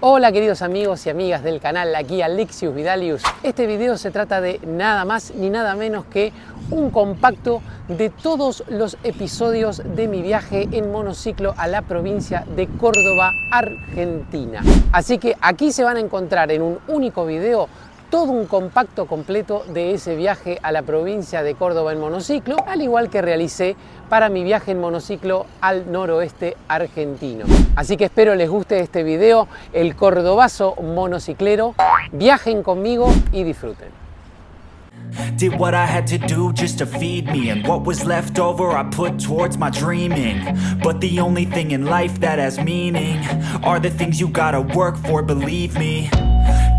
Hola queridos amigos y amigas del canal, aquí Alexius Vidalius. Este video se trata de nada más ni nada menos que un compacto de todos los episodios de mi viaje en monociclo a la provincia de Córdoba, Argentina. Así que aquí se van a encontrar en un único video todo un compacto completo de ese viaje a la provincia de Córdoba en monociclo, al igual que realicé para mi viaje en monociclo al noroeste argentino. Así que espero les guste este video, el cordobazo monociclero. Viajen conmigo y disfruten. Did what I had to do just to feed me, and what was left over I put towards my dreaming. But the only thing in life that has meaning are the things you gotta work for, believe me.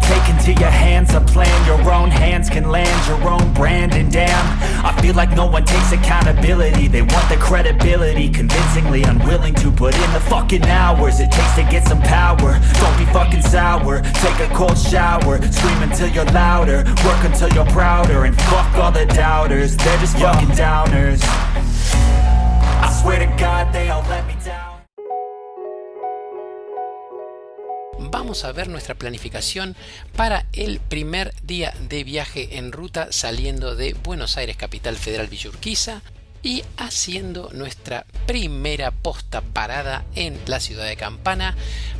Take into your hands a plan, your own hands can land your own brand. And damn, I feel like no one takes accountability. They want the credibility, convincingly unwilling to put in the fucking hours it takes to get some power. Don't be fucking sour, take a cold shower, scream until you're louder, work until you're prouder. And fuck all the doubters, they're just fucking downers. I swear to God they all let me down. Vamos a ver nuestra planificación para el primer día de viaje en ruta, saliendo de Buenos Aires, capital federal, Villa Urquiza, y haciendo nuestra primera posta parada en la ciudad de Campana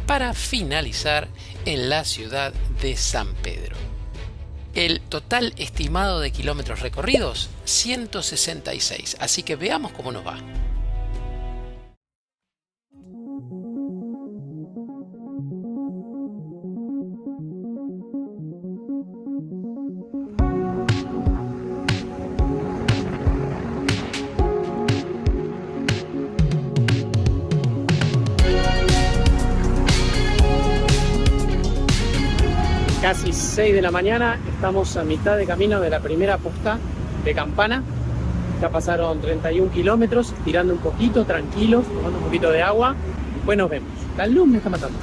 para finalizar en la ciudad de San Pedro. El total estimado de kilómetros recorridos, 166, así que veamos cómo nos va. Casi 6 de la mañana, estamos a mitad de camino de la primera posta de Campana. Ya pasaron 31 kilómetros, tirando un poquito, tranquilos, tomando un poquito de agua. Después nos vemos. La luz me está matando.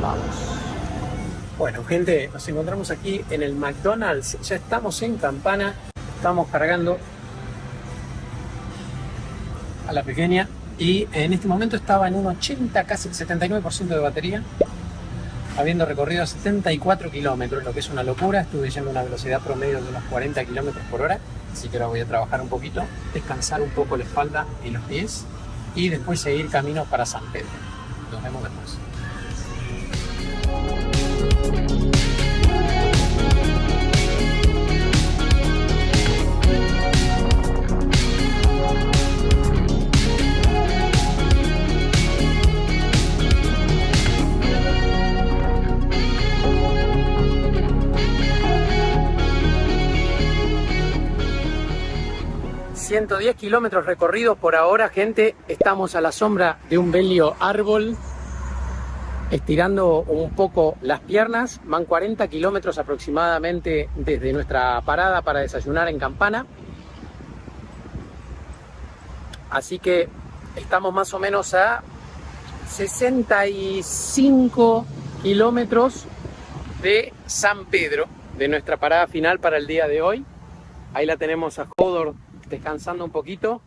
Vamos. Bueno, gente, nos encontramos aquí en el McDonald's. Ya estamos en Campana. Estamos cargando a la pequeña y en este momento estaba en un 80, casi 79% de batería, habiendo recorrido 74 kilómetros, lo que es una locura. Estuve yendo a una velocidad promedio de unos 40 kilómetros por hora, así que ahora voy a trabajar un poquito, descansar un poco la espalda y los pies y después seguir camino para San Pedro. Nos vemos después. ...110 kilómetros recorridos por ahora, gente. Estamos a la sombra de un bello árbol, estirando un poco las piernas. Van 40 kilómetros aproximadamente desde nuestra parada para desayunar en Campana. Así que estamos más o menos a 65 kilómetros de San Pedro, de nuestra parada final para el día de hoy. Ahí la tenemos a Hodor descansando un poquito.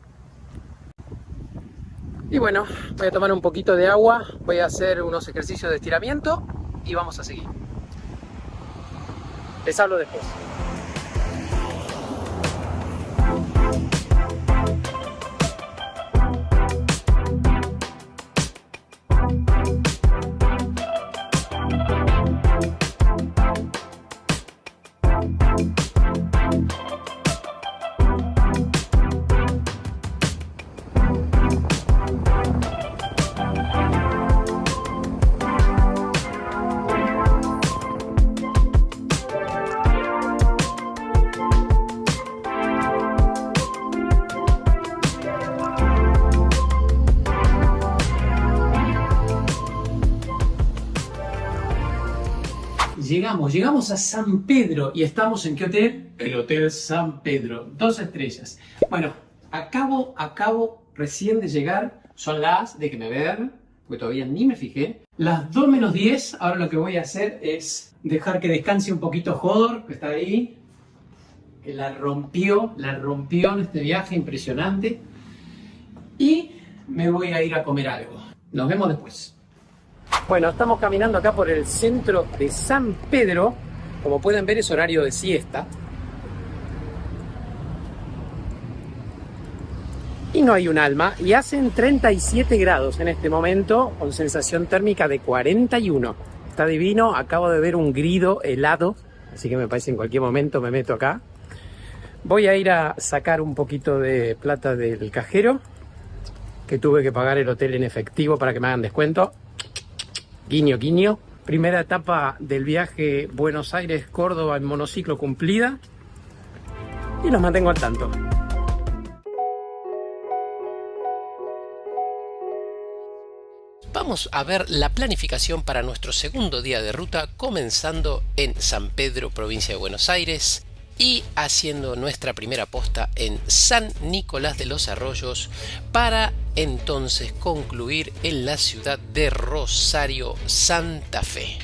Y bueno, voy a tomar un poquito de agua, voy a hacer unos ejercicios de estiramiento y vamos a seguir. Les hablo después. Llegamos a San Pedro y estamos ¿en qué hotel? El Hotel San Pedro, 2 estrellas. Bueno, acabo recién de llegar, son las, déjenme ver, porque todavía ni me fijé, las 2 menos 10. Ahora lo que voy a hacer es dejar que descanse un poquito Hodor, que está ahí, que la rompió en este viaje impresionante, y me voy a ir a comer algo. Nos vemos después. Bueno, estamos caminando acá por el centro de San Pedro. Como pueden ver, es horario de siesta. Y no hay un alma. Y hacen 37 grados en este momento, con sensación térmica de 41. Está divino. Acabo de ver un grido helado, así que me parece que en cualquier momento me meto acá. Voy a ir a sacar un poquito de plata del cajero, que tuve que pagar el hotel en efectivo para que me hagan descuento. Guiño, guiño. Primera etapa del viaje Buenos Aires-Córdoba en monociclo cumplida. Y los mantengo al tanto. Vamos a ver la planificación para nuestro segundo día de ruta, comenzando en San Pedro, provincia de Buenos Aires, y haciendo nuestra primera posta en San Nicolás de los Arroyos, para entonces concluir en la ciudad de Rosario, Santa Fe.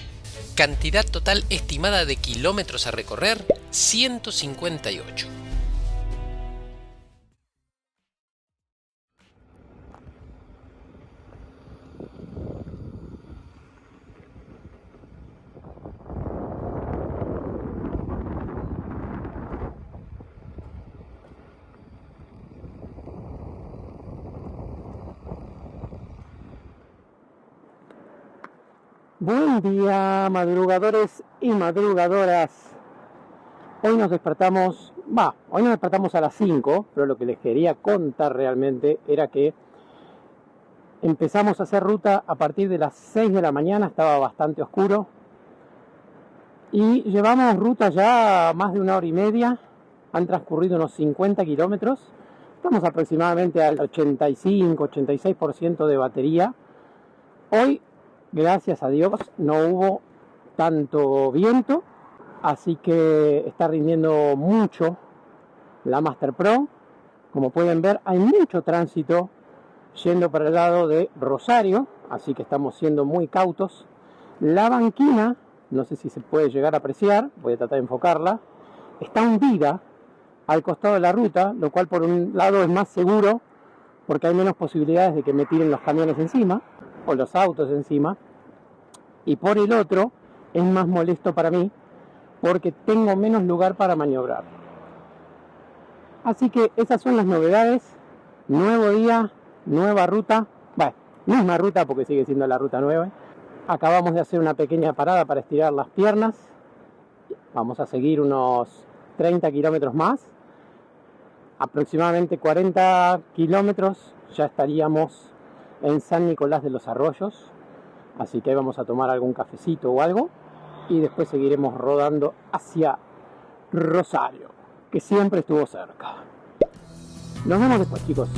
Cantidad total estimada de kilómetros a recorrer, 158. Buen día, madrugadores y madrugadoras. Hoy nos despertamos a las 5, pero lo que les quería contar realmente era que empezamos a hacer ruta a partir de las 6 de la mañana, estaba bastante oscuro, y llevamos ruta ya más de 1 hora y media, han transcurrido unos 50 kilómetros, estamos aproximadamente al 85-86% de batería. Hoy, gracias a Dios, no hubo tanto viento, así que está rindiendo mucho la Master Pro. Como pueden ver, hay mucho tránsito yendo para el lado de Rosario, así que estamos siendo muy cautos. La banquina, no sé si se puede llegar a apreciar, voy a tratar de enfocarla, está hundida al costado de la ruta, lo cual por un lado es más seguro porque hay menos posibilidades de que me tiren los camiones encima o los autos encima, y por el otro es más molesto para mí porque tengo menos lugar para maniobrar. Así que esas son las novedades. Nuevo día, nueva ruta, bueno, misma ruta porque sigue siendo la ruta 9. Acabamos de hacer una pequeña parada para estirar las piernas. Vamos a seguir unos 30 kilómetros más, aproximadamente 40 kilómetros ya estaríamos en San Nicolás de los Arroyos, así que vamos a tomar algún cafecito o algo y después seguiremos rodando hacia Rosario, que siempre estuvo cerca. Nos vemos después, chicos.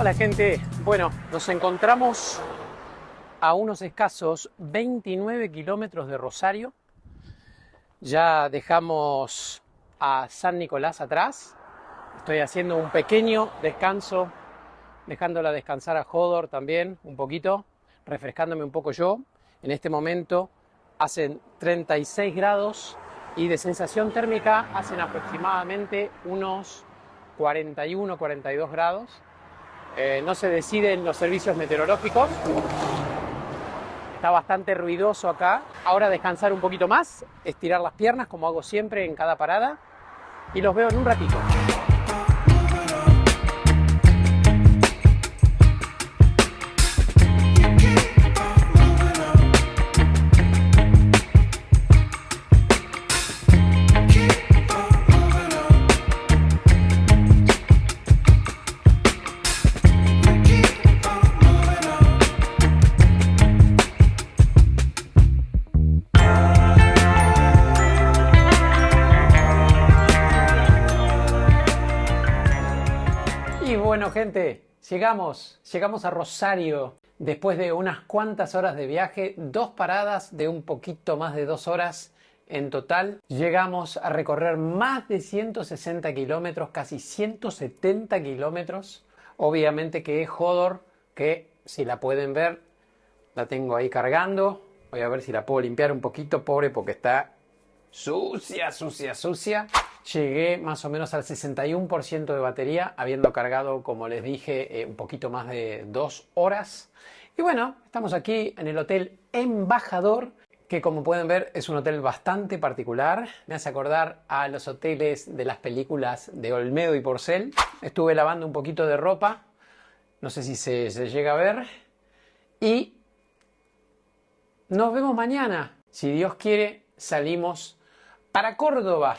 Hola gente, bueno, nos encontramos a unos escasos 29 kilómetros de Rosario. Ya dejamos a San Nicolás atrás. Estoy haciendo un pequeño descanso, dejándola descansar a Hodor también un poquito, refrescándome un poco yo. En este momento hacen 36 grados y de sensación térmica hacen aproximadamente unos 41, 42 grados. No se deciden los servicios meteorológicos. Está bastante ruidoso acá. Ahora descansar un poquito más, estirar las piernas como hago siempre en cada parada y los veo en un ratito. Bueno gente, llegamos a Rosario después de unas cuantas horas de viaje, 2 paradas de un poquito más de 2 horas en total. Llegamos a recorrer más de 160 kilómetros, casi 170 kilómetros. Obviamente que es Hodor, que si la pueden ver, la tengo ahí cargando. Voy a ver si la puedo limpiar un poquito, pobre, porque está sucia. Llegué más o menos al 61% de batería, habiendo cargado, como les dije, un poquito más de 2 horas. Y bueno, estamos aquí en el Hotel Embajador, que como pueden ver es un hotel bastante particular. Me hace acordar a los hoteles de las películas de Olmedo y Porcel. Estuve lavando un poquito de ropa, no sé si se llega a ver. Y nos vemos mañana. Si Dios quiere, salimos para Córdoba.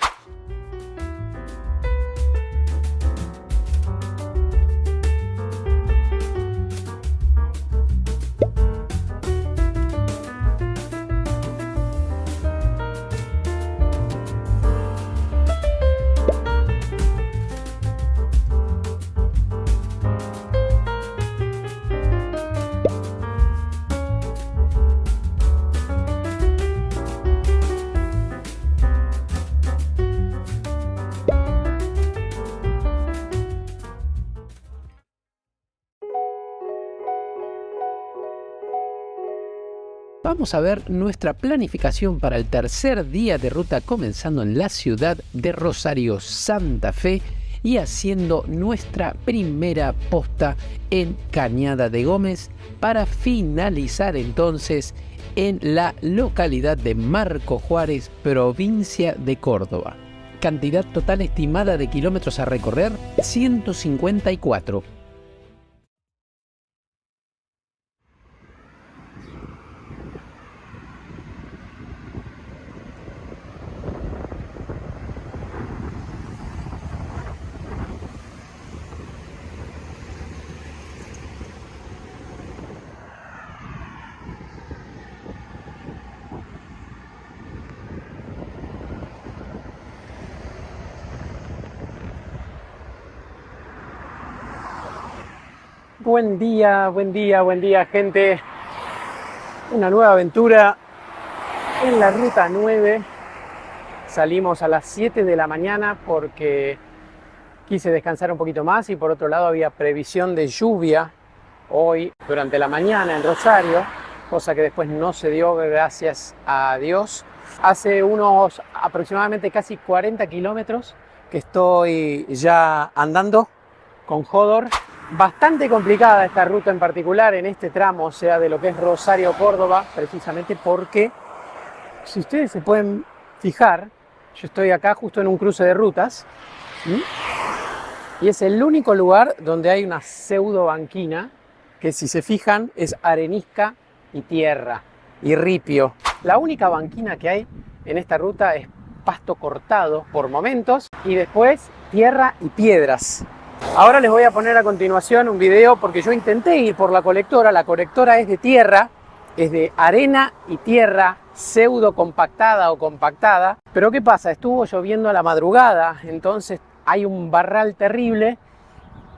Vamos a ver nuestra planificación para el tercer día de ruta, comenzando en la ciudad de Rosario, Santa Fe, y haciendo nuestra primera posta en Cañada de Gómez para finalizar entonces en la localidad de Marco Juárez, provincia de Córdoba. Cantidad total estimada de kilómetros a recorrer, 154. Buen día gente. Una nueva aventura en la ruta 9. Salimos a las 7 de la mañana porque quise descansar un poquito más y por otro lado había previsión de lluvia hoy durante la mañana en Rosario, cosa que después no se dio, gracias a Dios. Hace unos aproximadamente casi 40 kilómetros que estoy ya andando con Hodor. Bastante complicada esta ruta en particular en este tramo, o sea, de lo que es Rosario-Córdoba, precisamente porque, si ustedes se pueden fijar, yo estoy acá justo en un cruce de rutas, y es el único lugar donde hay una pseudo banquina, que si se fijan es arenisca y tierra, y ripio. La única banquina que hay en esta ruta es pasto cortado por momentos, y después tierra y piedras. Ahora les voy a poner a continuación un video porque yo intenté ir por la colectora es de tierra, es de arena y tierra pseudo compactada o compactada, pero ¿qué pasa? Estuvo lloviendo a la madrugada, entonces hay un barral terrible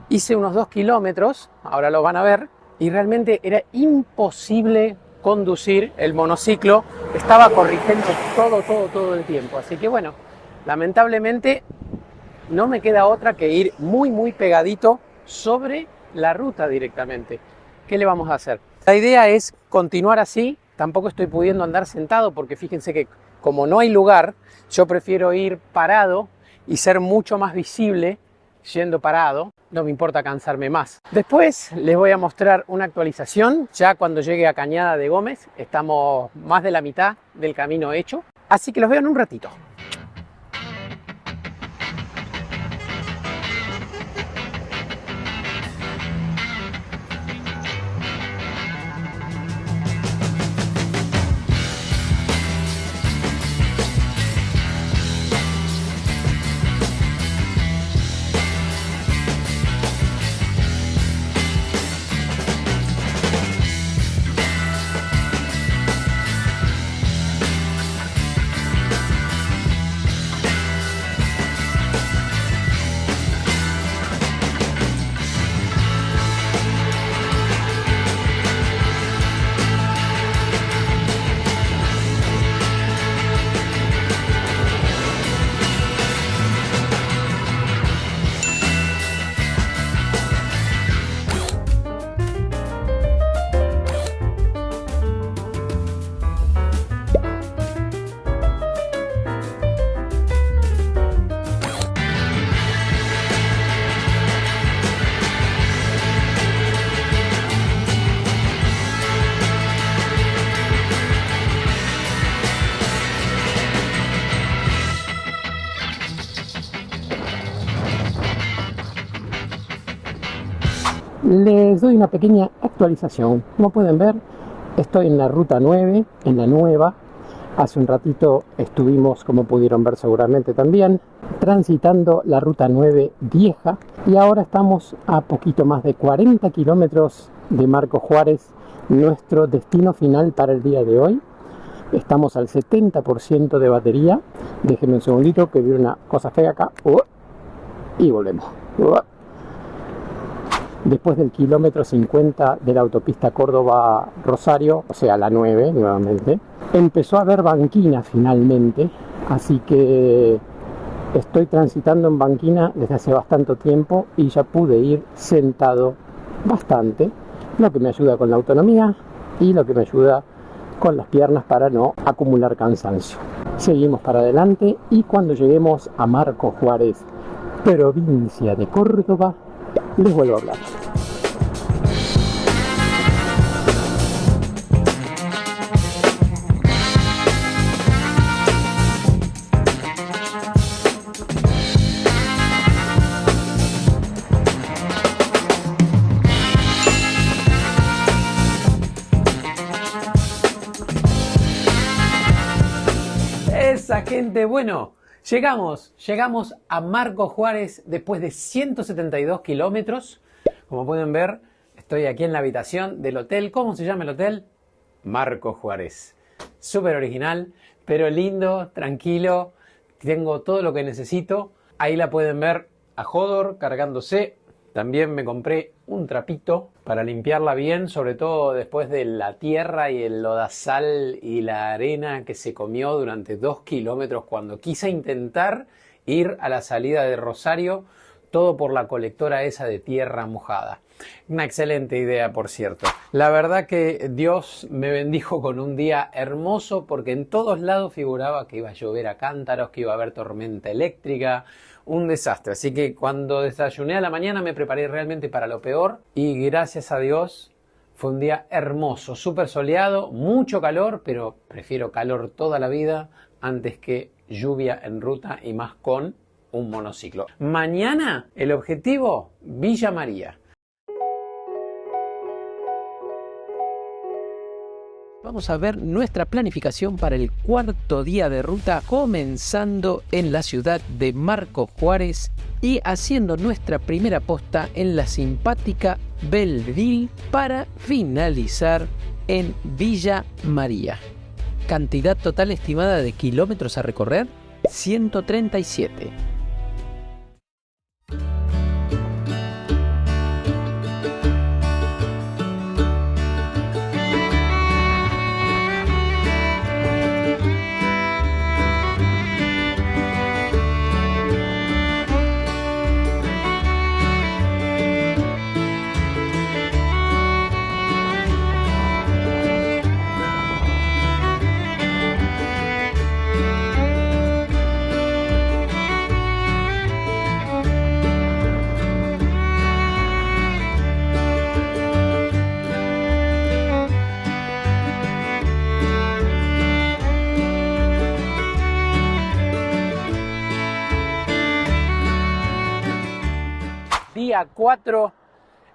Hice unos 2 kilómetros, ahora lo van a ver, y realmente era imposible conducir el monociclo. Estaba corrigiendo todo el tiempo. Así que bueno, lamentablemente no me queda otra que ir muy pegadito sobre la ruta directamente. ¿Qué le vamos a hacer? La idea es continuar así. Tampoco estoy pudiendo andar sentado porque fíjense que como no hay lugar, yo prefiero ir parado y ser mucho más visible yendo parado. No me importa cansarme más. Después les voy a mostrar una actualización. Ya cuando llegue a Cañada de Gómez, estamos más de la mitad del camino hecho. Así que los veo en un ratito. Les doy una pequeña actualización. Como pueden ver, estoy en la ruta 9, en la nueva. Hace un ratito estuvimos, como pudieron ver seguramente también, transitando la ruta 9 vieja. Y ahora estamos a poquito más de 40 kilómetros de Marcos Juárez, nuestro destino final para el día de hoy. Estamos al 70% de batería. Déjenme un segundito que vi una cosa fea acá. Y volvemos. Después del kilómetro 50 de la autopista Córdoba-Rosario, o sea, la 9 nuevamente, empezó a haber banquina finalmente, así que estoy transitando en banquina desde hace bastante tiempo y ya pude ir sentado bastante, lo que me ayuda con la autonomía y lo que me ayuda con las piernas para no acumular cansancio. Seguimos para adelante y cuando lleguemos a Marcos Juárez, provincia de Córdoba, les vuelvo a hablar. Esa gente, bueno, llegamos a Marcos Juárez después de 172 kilómetros. Como pueden ver, estoy aquí en la habitación del hotel. ¿Cómo se llama el hotel? Marcos Juárez. Súper original, pero lindo, tranquilo. Tengo todo lo que necesito. Ahí la pueden ver a Jodor cargándose. También me compré un trapito para limpiarla bien, sobre todo después de la tierra y el lodazal y la arena que se comió durante 2 kilómetros cuando quise intentar ir a la salida de Rosario, todo por la colectora esa de tierra mojada. Una excelente idea, por cierto. La verdad que Dios me bendijo con un día hermoso porque en todos lados figuraba que iba a llover a cántaros, que iba a haber tormenta eléctrica, un desastre. Así que cuando desayuné a la mañana me preparé realmente para lo peor y gracias a Dios fue un día hermoso, súper soleado, mucho calor, pero prefiero calor toda la vida antes que lluvia en ruta y más con un monociclo. Mañana el objetivo, Villa María. Vamos a ver nuestra planificación para el cuarto día de ruta, comenzando en la ciudad de Marcos Juárez y haciendo nuestra primera posta en la simpática Belleville para finalizar en Villa María. Cantidad total estimada de kilómetros a recorrer, 137. día 4.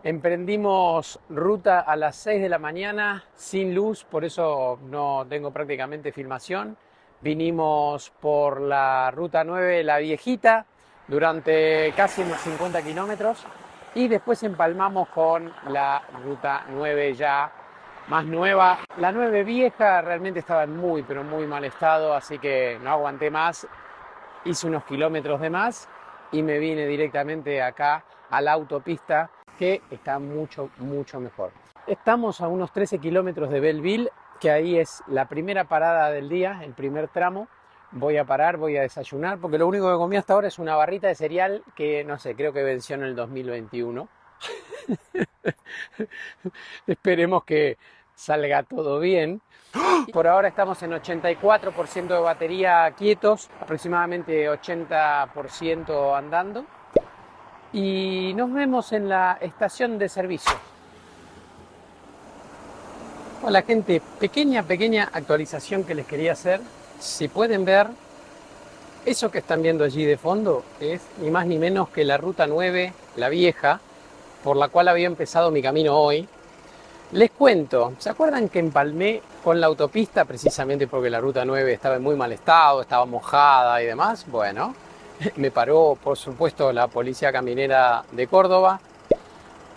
Emprendimos ruta a las 6 de la mañana sin luz, por eso no tengo prácticamente filmación. Vinimos por la ruta 9, la viejita, durante casi unos 50 kilómetros y después empalmamos con la ruta 9 ya más nueva. La 9 vieja realmente estaba en muy, pero muy mal estado, así que no aguanté más. Hice unos kilómetros de más y me vine directamente acá a la autopista, que está mucho, mucho mejor. Estamos a unos 13 kilómetros de Belleville, que ahí es la primera parada del día, el primer tramo. Voy a parar, voy a desayunar, porque lo único que comí hasta ahora es una barrita de cereal que, no sé, creo que venció en el 2021. Esperemos que salga todo bien. Por ahora estamos en 84% de batería quietos, aproximadamente 80% andando. Y nos vemos en la estación de servicio. Hola gente, pequeña actualización que les quería hacer. Si pueden ver, eso que están viendo allí de fondo es ni más ni menos que la ruta 9, la vieja, por la cual había empezado mi camino hoy. Les cuento, ¿se acuerdan que empalmé con la autopista precisamente porque la ruta 9 estaba en muy mal estado, estaba mojada y demás? Bueno, me paró por supuesto la policía caminera de Córdoba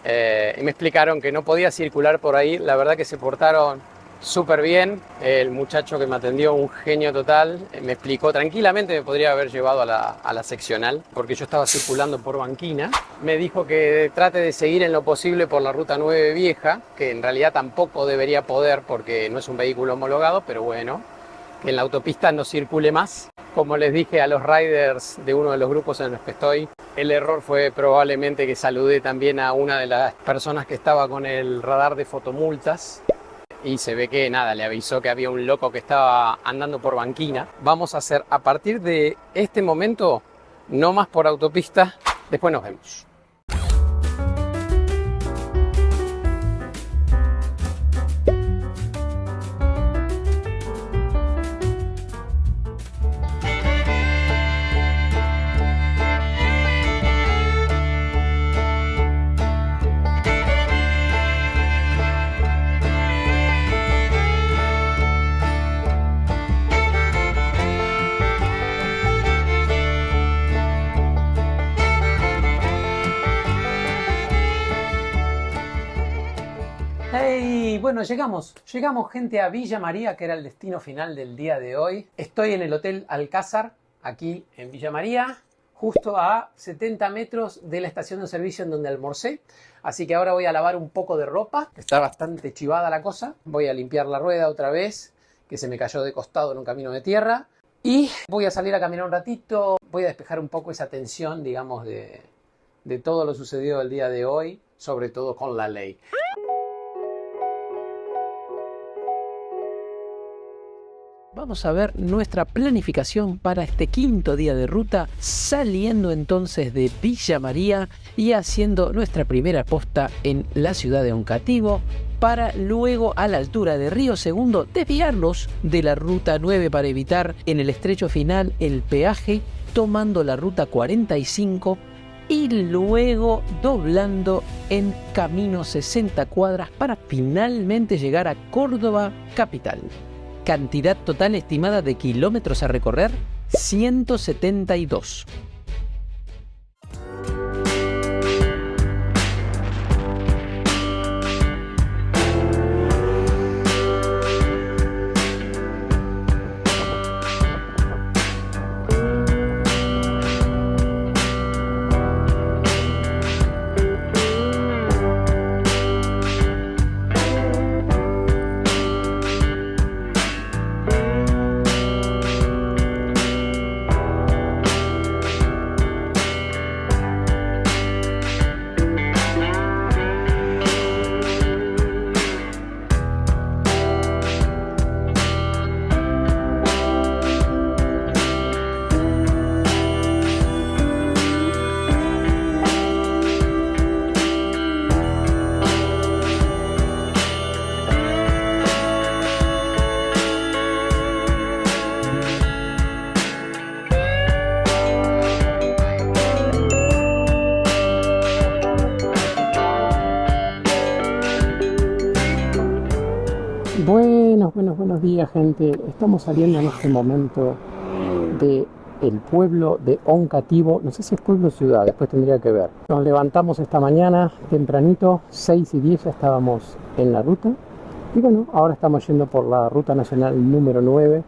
y me explicaron que no podía circular por ahí. La verdad que se portaron súper bien. El muchacho que me atendió, un genio total, me explicó tranquilamente, me podría haber llevado a la seccional porque yo estaba circulando por Banquina. Me dijo que trate de seguir en lo posible por la ruta 9 vieja, que en realidad tampoco debería poder porque no es un vehículo homologado, pero bueno, que en la autopista no circule más. Como les dije a los riders de uno de los grupos en los que estoy, el error fue probablemente que saludé también a una de las personas que estaba con el radar de fotomultas. Y se ve que nada, le avisó que había un loco que estaba andando por Banquina. Vamos a hacer a partir de este momento no más por autopista. Después nos vemos. Hey, bueno, llegamos gente a Villa María, que era el destino final del día de hoy. Estoy en el Hotel Alcázar, aquí en Villa María, justo a 70 metros de la estación de servicio en donde almorcé. Así que ahora voy a lavar un poco de ropa, está bastante chivada la cosa. Voy a limpiar la rueda otra vez, que se me cayó de costado en un camino de tierra. Y voy a salir a caminar un ratito, voy a despejar un poco esa tensión, digamos, de todo lo sucedido el día de hoy, sobre todo con la ley. Vamos a ver nuestra planificación para este quinto día de ruta, saliendo entonces de Villa María y haciendo nuestra primera posta en la ciudad de Oncativo, para luego a la altura de Río Segundo desviarlos de la ruta 9 para evitar en el estrecho final el peaje, tomando la ruta 45 y luego doblando en camino 60 cuadras para finalmente llegar a Córdoba capital. Cantidad total estimada de kilómetros a recorrer, 172. Buenos días, gente. Estamos saliendo en este momento de el pueblo de Oncativo. No sé si es pueblo o ciudad, después tendría que ver. Nos levantamos esta mañana tempranito, 6:10 ya estábamos en la ruta. Y bueno, ahora estamos yendo por la ruta nacional número 9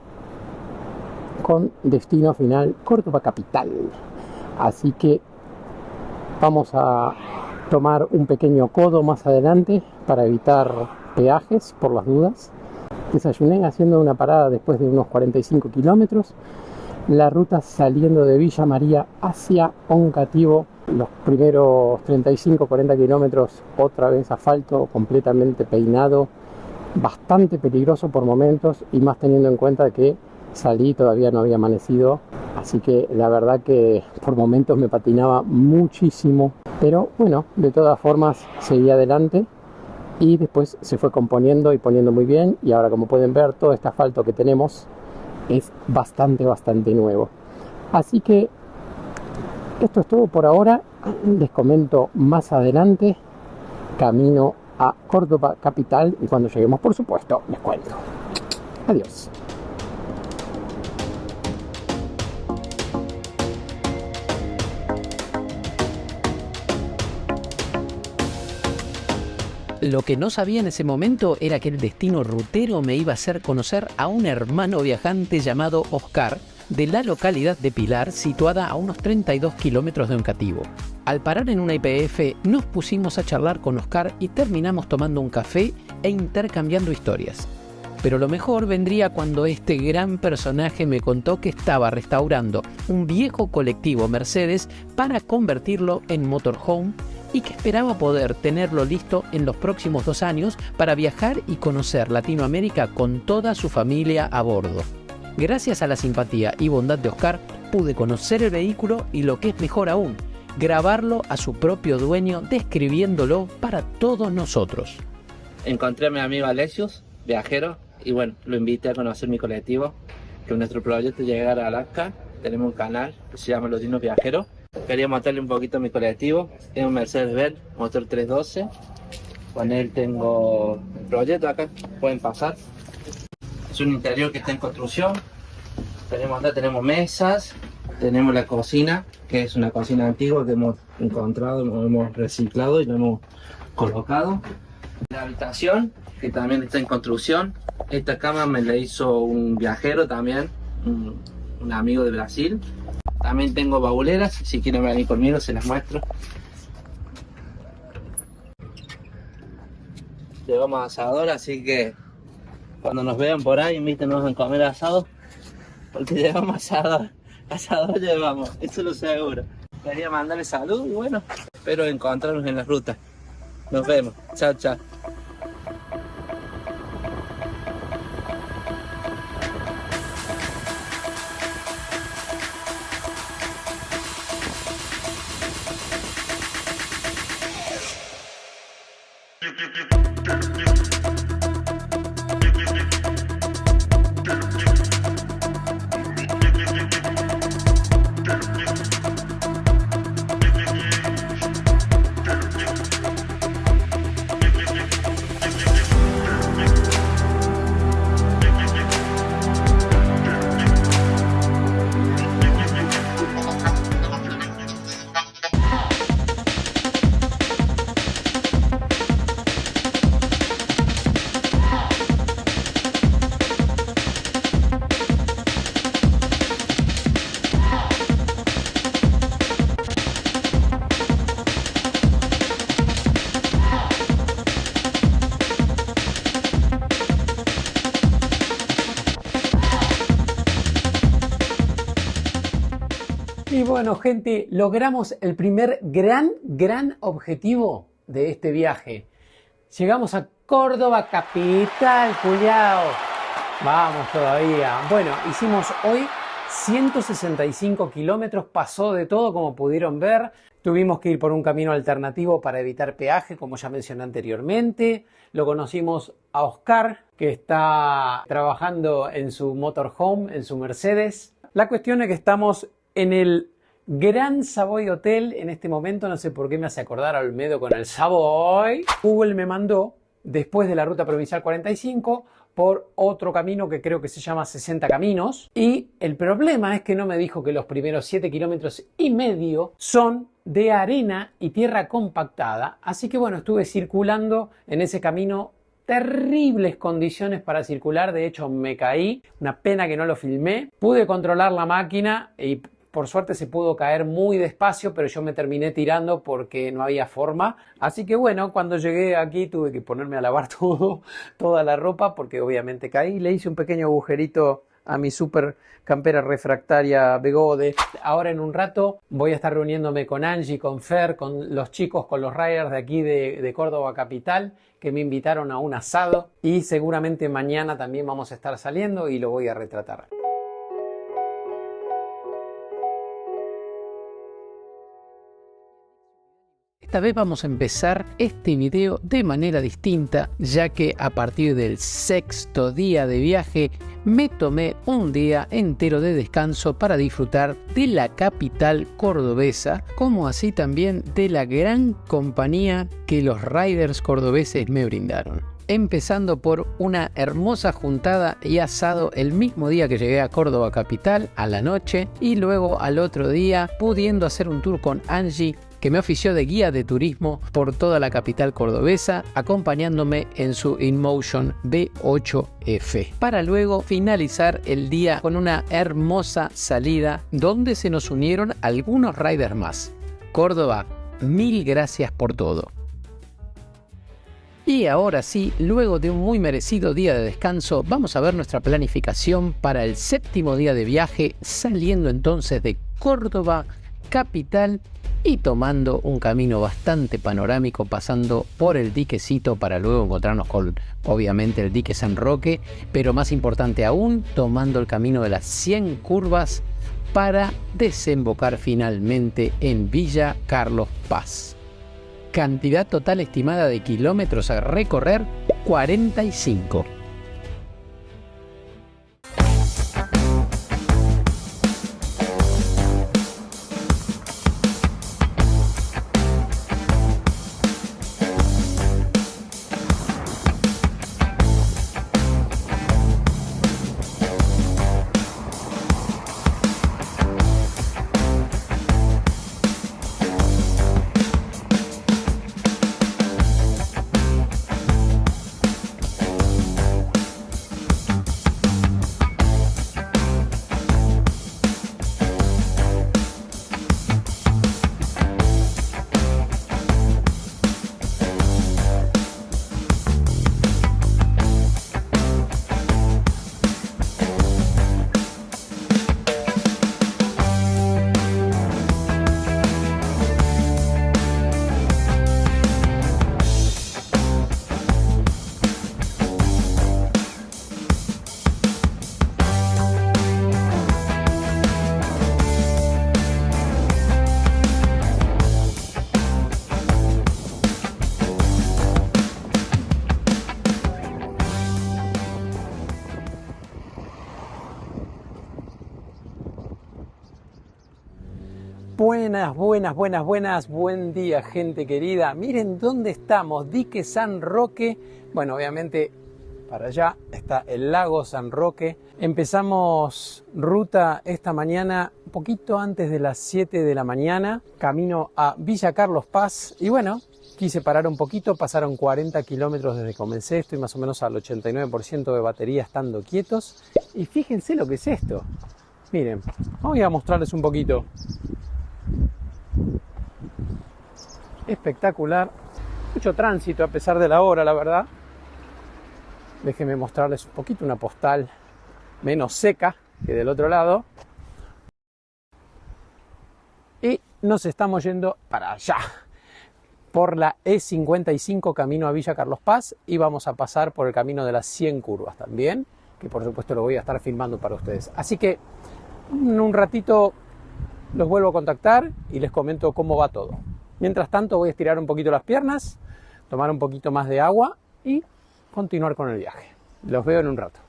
con destino final Córdoba capital. Así que vamos a tomar un pequeño codo más adelante para evitar peajes por las dudas. Desayuné haciendo una parada después de unos 45 kilómetros. La ruta saliendo de Villa María hacia Oncativo. Los primeros 35-40 kilómetros otra vez asfalto completamente peinado. Bastante peligroso por momentos y más teniendo en cuenta que salí todavía no había amanecido. Así que la verdad que por momentos me patinaba muchísimo. Pero bueno, de todas formas seguí adelante. Y después se fue componiendo y poniendo muy bien. Y ahora, como pueden ver, todo este asfalto que tenemos es bastante nuevo. Así que esto es todo por ahora. Les comento más adelante. Camino a Córdoba capital. Y cuando lleguemos, por supuesto, les cuento. Adiós. Lo que no sabía en ese momento era que el destino rutero me iba a hacer conocer a un hermano viajante llamado Oscar, de la localidad de Pilar, situada a unos 32 kilómetros de Oncativo. Al parar en una YPF, nos pusimos a charlar con Oscar y terminamos tomando un café e intercambiando historias. Pero lo mejor vendría cuando este gran personaje me contó que estaba restaurando un viejo colectivo Mercedes para convertirlo en motorhome y que esperaba poder tenerlo listo en los próximos 2 años para viajar y conocer Latinoamérica con toda su familia a bordo. Gracias a la simpatía y bondad de Oscar, pude conocer el vehículo y, lo que es mejor aún, grabarlo a su propio dueño describiéndolo para todos nosotros. Encontré a mi amigo Alexios, viajero, y bueno, lo invité a conocer mi colectivo, que nuestro proyecto es llegar a Alaska. Tenemos un canal que se llama Los Dinos Viajeros. Quería mostrarle un poquito mi colectivo. Es un Mercedes-Benz, motor 312. Con él tengo el proyecto acá, pueden pasar. Es un interior que está en construcción. Tenemos mesas, tenemos la cocina, que es una cocina antigua que hemos encontrado, hemos reciclado y lo hemos colocado. La habitación, que también está en construcción. Esta cama me la hizo un viajero también, un amigo de Brasil. También tengo bauleras, si quieren venir conmigo se las muestro. Llevamos asador, así que cuando nos vean por ahí invítenos a comer asado, porque llevamos asador llevamos, eso lo seguro. Quería mandarles salud y bueno, espero encontrarnos en la ruta. Nos vemos, chao chao. Y bueno, gente, logramos el primer gran objetivo de este viaje. Llegamos a Córdoba capital, culiao. Vamos todavía. Bueno, hicimos hoy 165 kilómetros, pasó de todo como pudieron ver. Tuvimos que ir por un camino alternativo para evitar peaje, como ya mencioné anteriormente. Lo conocimos a Oscar, que está trabajando en su motorhome, en su Mercedes. La cuestión es que estamos en el Gran Savoy Hotel en este momento. No sé por qué me hace acordar a Olmedo con el Savoy. Google me mandó, después de la ruta provincial 45, por otro camino que creo que se llama 60 Caminos. Y el problema es que no me dijo que los primeros 7,5 kilómetros son de arena y tierra compactada. Así que bueno, estuve circulando en ese camino. Terribles condiciones para circular, de hecho me caí, una pena que no lo filmé. Pude controlar la máquina y por suerte se pudo caer muy despacio, pero yo me terminé tirando porque no había forma. Así que bueno, cuando llegué aquí tuve que ponerme a lavar toda la ropa porque obviamente caí. Le hice un pequeño agujerito a mi super campera refractaria Begode. Ahora en un rato voy a estar reuniéndome con Angie, con Fer, con los chicos, con los riders de aquí de Córdoba Capital, que me invitaron a un asado, y seguramente mañana también vamos a estar saliendo y lo voy a retratar. Esta vez vamos a empezar este video de manera distinta, ya que a partir del 6º día de viaje me tomé un día entero de descanso para disfrutar de la capital cordobesa, como así también de la gran compañía que los riders cordobeses me brindaron. Empezando por una hermosa juntada y asado el mismo día que llegué a Córdoba Capital, a la noche, y luego al otro día pudiendo hacer un tour con Angie, que me ofició de guía de turismo por toda la capital cordobesa, acompañándome en su InMotion B8F, para luego finalizar el día con una hermosa salida donde se nos unieron algunos riders más. Córdoba, mil gracias por todo. Y ahora sí, luego de un muy merecido día de descanso, vamos a ver nuestra planificación para el 7º día de viaje, saliendo entonces de Córdoba Capital y tomando un camino bastante panorámico, pasando por el diquecito para luego encontrarnos con, obviamente, el dique San Roque, pero más importante aún, tomando el camino de las 100 curvas para desembocar finalmente en Villa Carlos Paz. Cantidad total estimada de kilómetros a recorrer, 45. Buenas, buen día gente querida. Miren dónde estamos, dique San Roque. Bueno, obviamente para allá está el lago San Roque. Empezamos ruta esta mañana, un poquito antes de las 7 de la mañana, camino a Villa Carlos Paz. Y bueno, quise parar un poquito, pasaron 40 kilómetros desde que comencé, estoy más o menos al 89% de batería estando quietos. Y fíjense lo que es esto. Miren, voy a mostrarles un poquito. Espectacular, mucho tránsito a pesar de la hora, la verdad. Déjenme mostrarles un poquito una postal menos seca que del otro lado. Y nos estamos yendo para allá, por la E55 camino a Villa Carlos Paz, y vamos a pasar por el camino de las 100 curvas también, que por supuesto lo voy a estar filmando para ustedes. Así que en un ratito los vuelvo a contactar y les comento cómo va todo. Mientras tanto voy a estirar un poquito las piernas, tomar un poquito más de agua y continuar con el viaje. Los veo en un rato.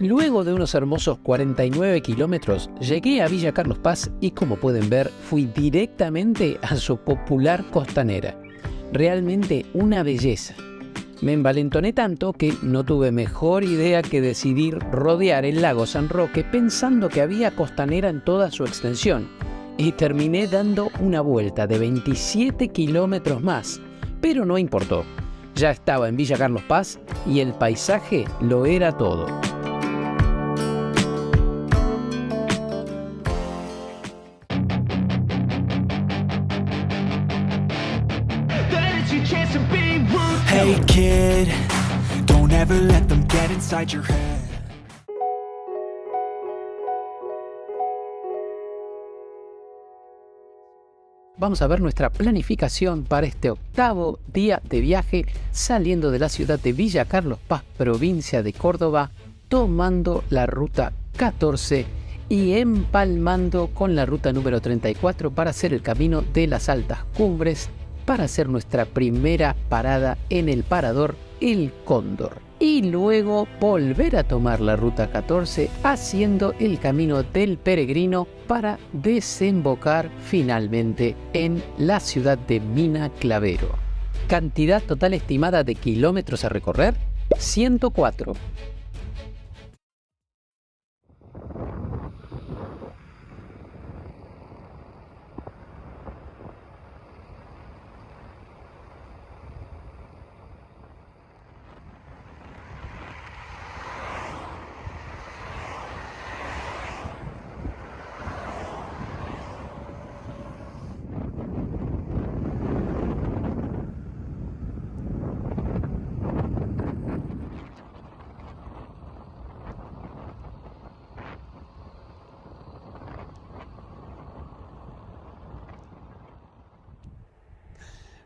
Luego de unos hermosos 49 kilómetros, llegué a Villa Carlos Paz y, como pueden ver, fui directamente a su popular costanera. Realmente una belleza. Me envalentoné tanto que no tuve mejor idea que decidir rodear el lago San Roque pensando que había costanera en toda su extensión. Y terminé dando una vuelta de 27 kilómetros más, pero no importó. Ya estaba en Villa Carlos Paz y el paisaje lo era todo. Hey kid, don't ever let them get inside your head. Vamos a ver nuestra planificación para este octavo día de viaje, saliendo de la ciudad de Villa Carlos Paz, provincia de Córdoba, tomando la ruta 14 y empalmando con la ruta número 34 para hacer el camino de las altas cumbres, para hacer nuestra primera parada en el parador El Cóndor y luego volver a tomar la ruta 14 haciendo el camino del peregrino para desembocar finalmente en la ciudad de Mina Clavero. Cantidad total estimada de kilómetros a recorrer: 104.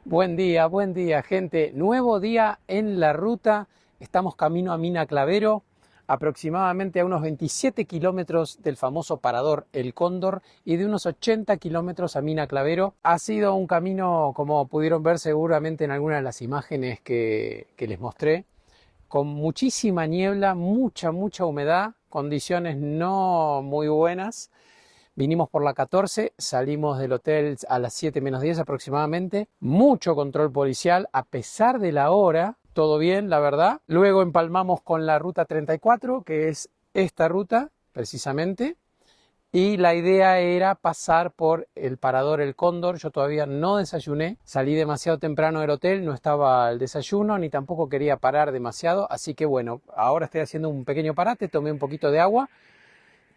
Buen día, gente. Nuevo día en la ruta. Estamos camino a Mina Clavero, aproximadamente a unos 27 kilómetros del famoso parador El Cóndor y de unos 80 kilómetros a Mina Clavero. Ha sido un camino, como pudieron ver seguramente en algunas de las imágenes que les mostré, con muchísima niebla, mucha humedad, condiciones no muy buenas. Vinimos por la 14, salimos del hotel a las 7 menos 10 aproximadamente. Mucho control policial, a pesar de la hora, todo bien, la verdad. Luego empalmamos con la ruta 34, que es esta ruta, precisamente. Y la idea era pasar por el parador El Cóndor. Yo todavía no desayuné, salí demasiado temprano del hotel, no estaba el desayuno, ni tampoco quería parar demasiado. Así que bueno, ahora estoy haciendo un pequeño parate, tomé un poquito de agua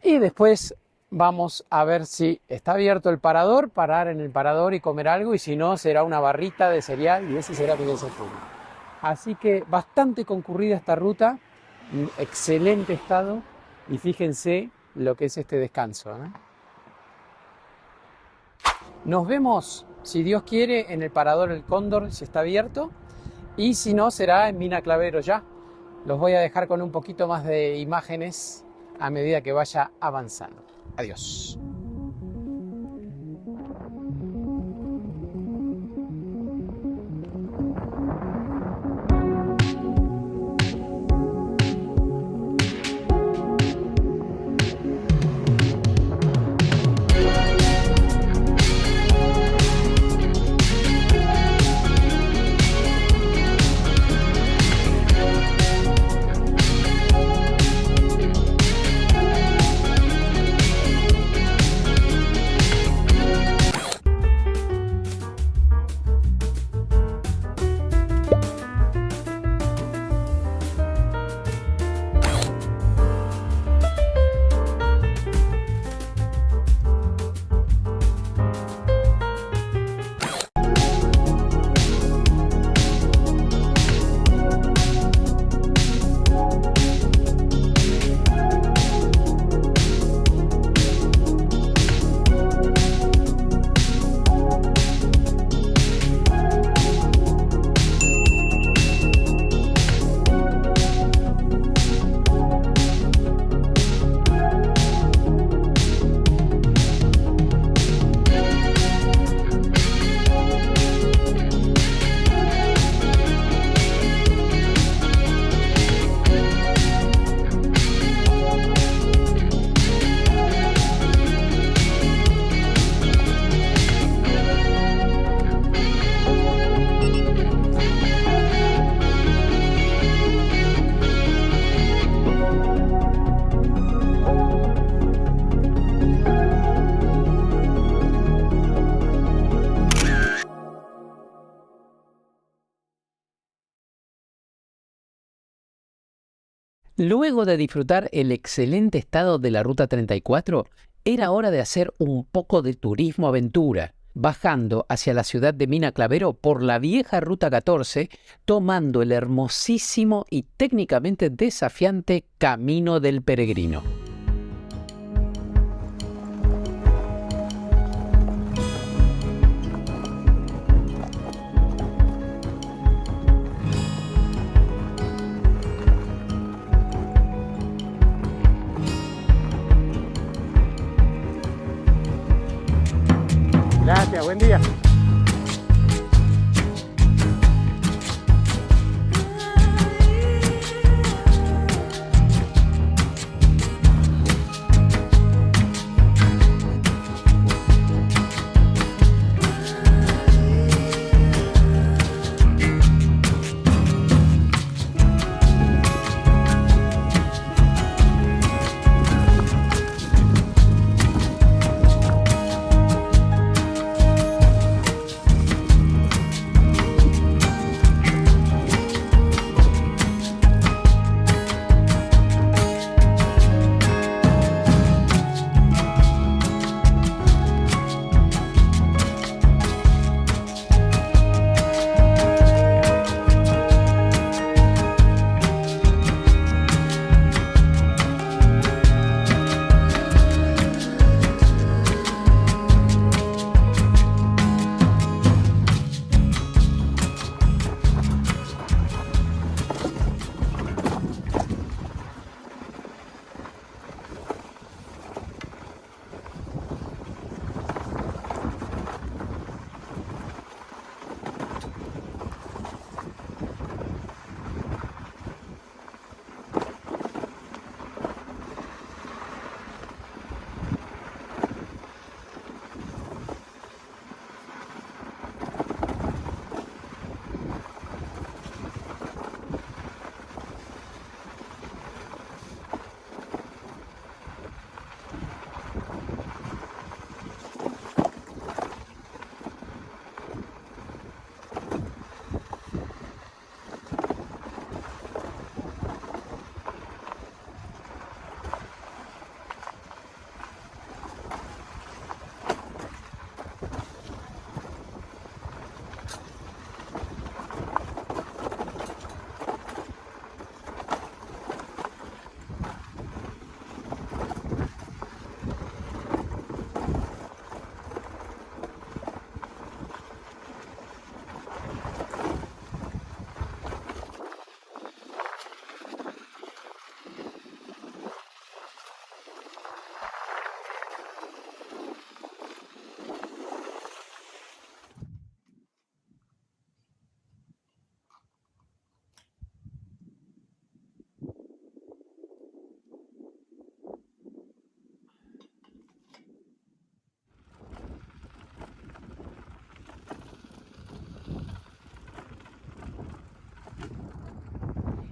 y después vamos a ver si está abierto el parador, parar en el parador y comer algo, y si no, será una barrita de cereal y ese será mi desayuno. Así que bastante concurrida esta ruta, excelente estado, y fíjense lo que es este descanso, ¿no? Nos vemos, si Dios quiere, en el parador El Cóndor, si está abierto, y si no, será en Mina Clavero ya. Los voy a dejar con un poquito más de imágenes a medida que vaya avanzando. Adiós. Luego de disfrutar el excelente estado de la Ruta 34, era hora de hacer un poco de turismo aventura, bajando hacia la ciudad de Mina Clavero por la vieja Ruta 14, tomando el hermosísimo y técnicamente desafiante Camino del Peregrino. Gracias, buen día.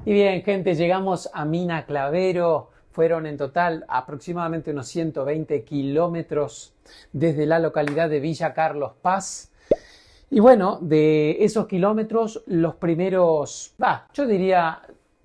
Y bien, gente, llegamos a Mina Clavero. Fueron en total aproximadamente unos 120 kilómetros desde la localidad de Villa Carlos Paz. Y bueno, de esos kilómetros, los primeros, yo diría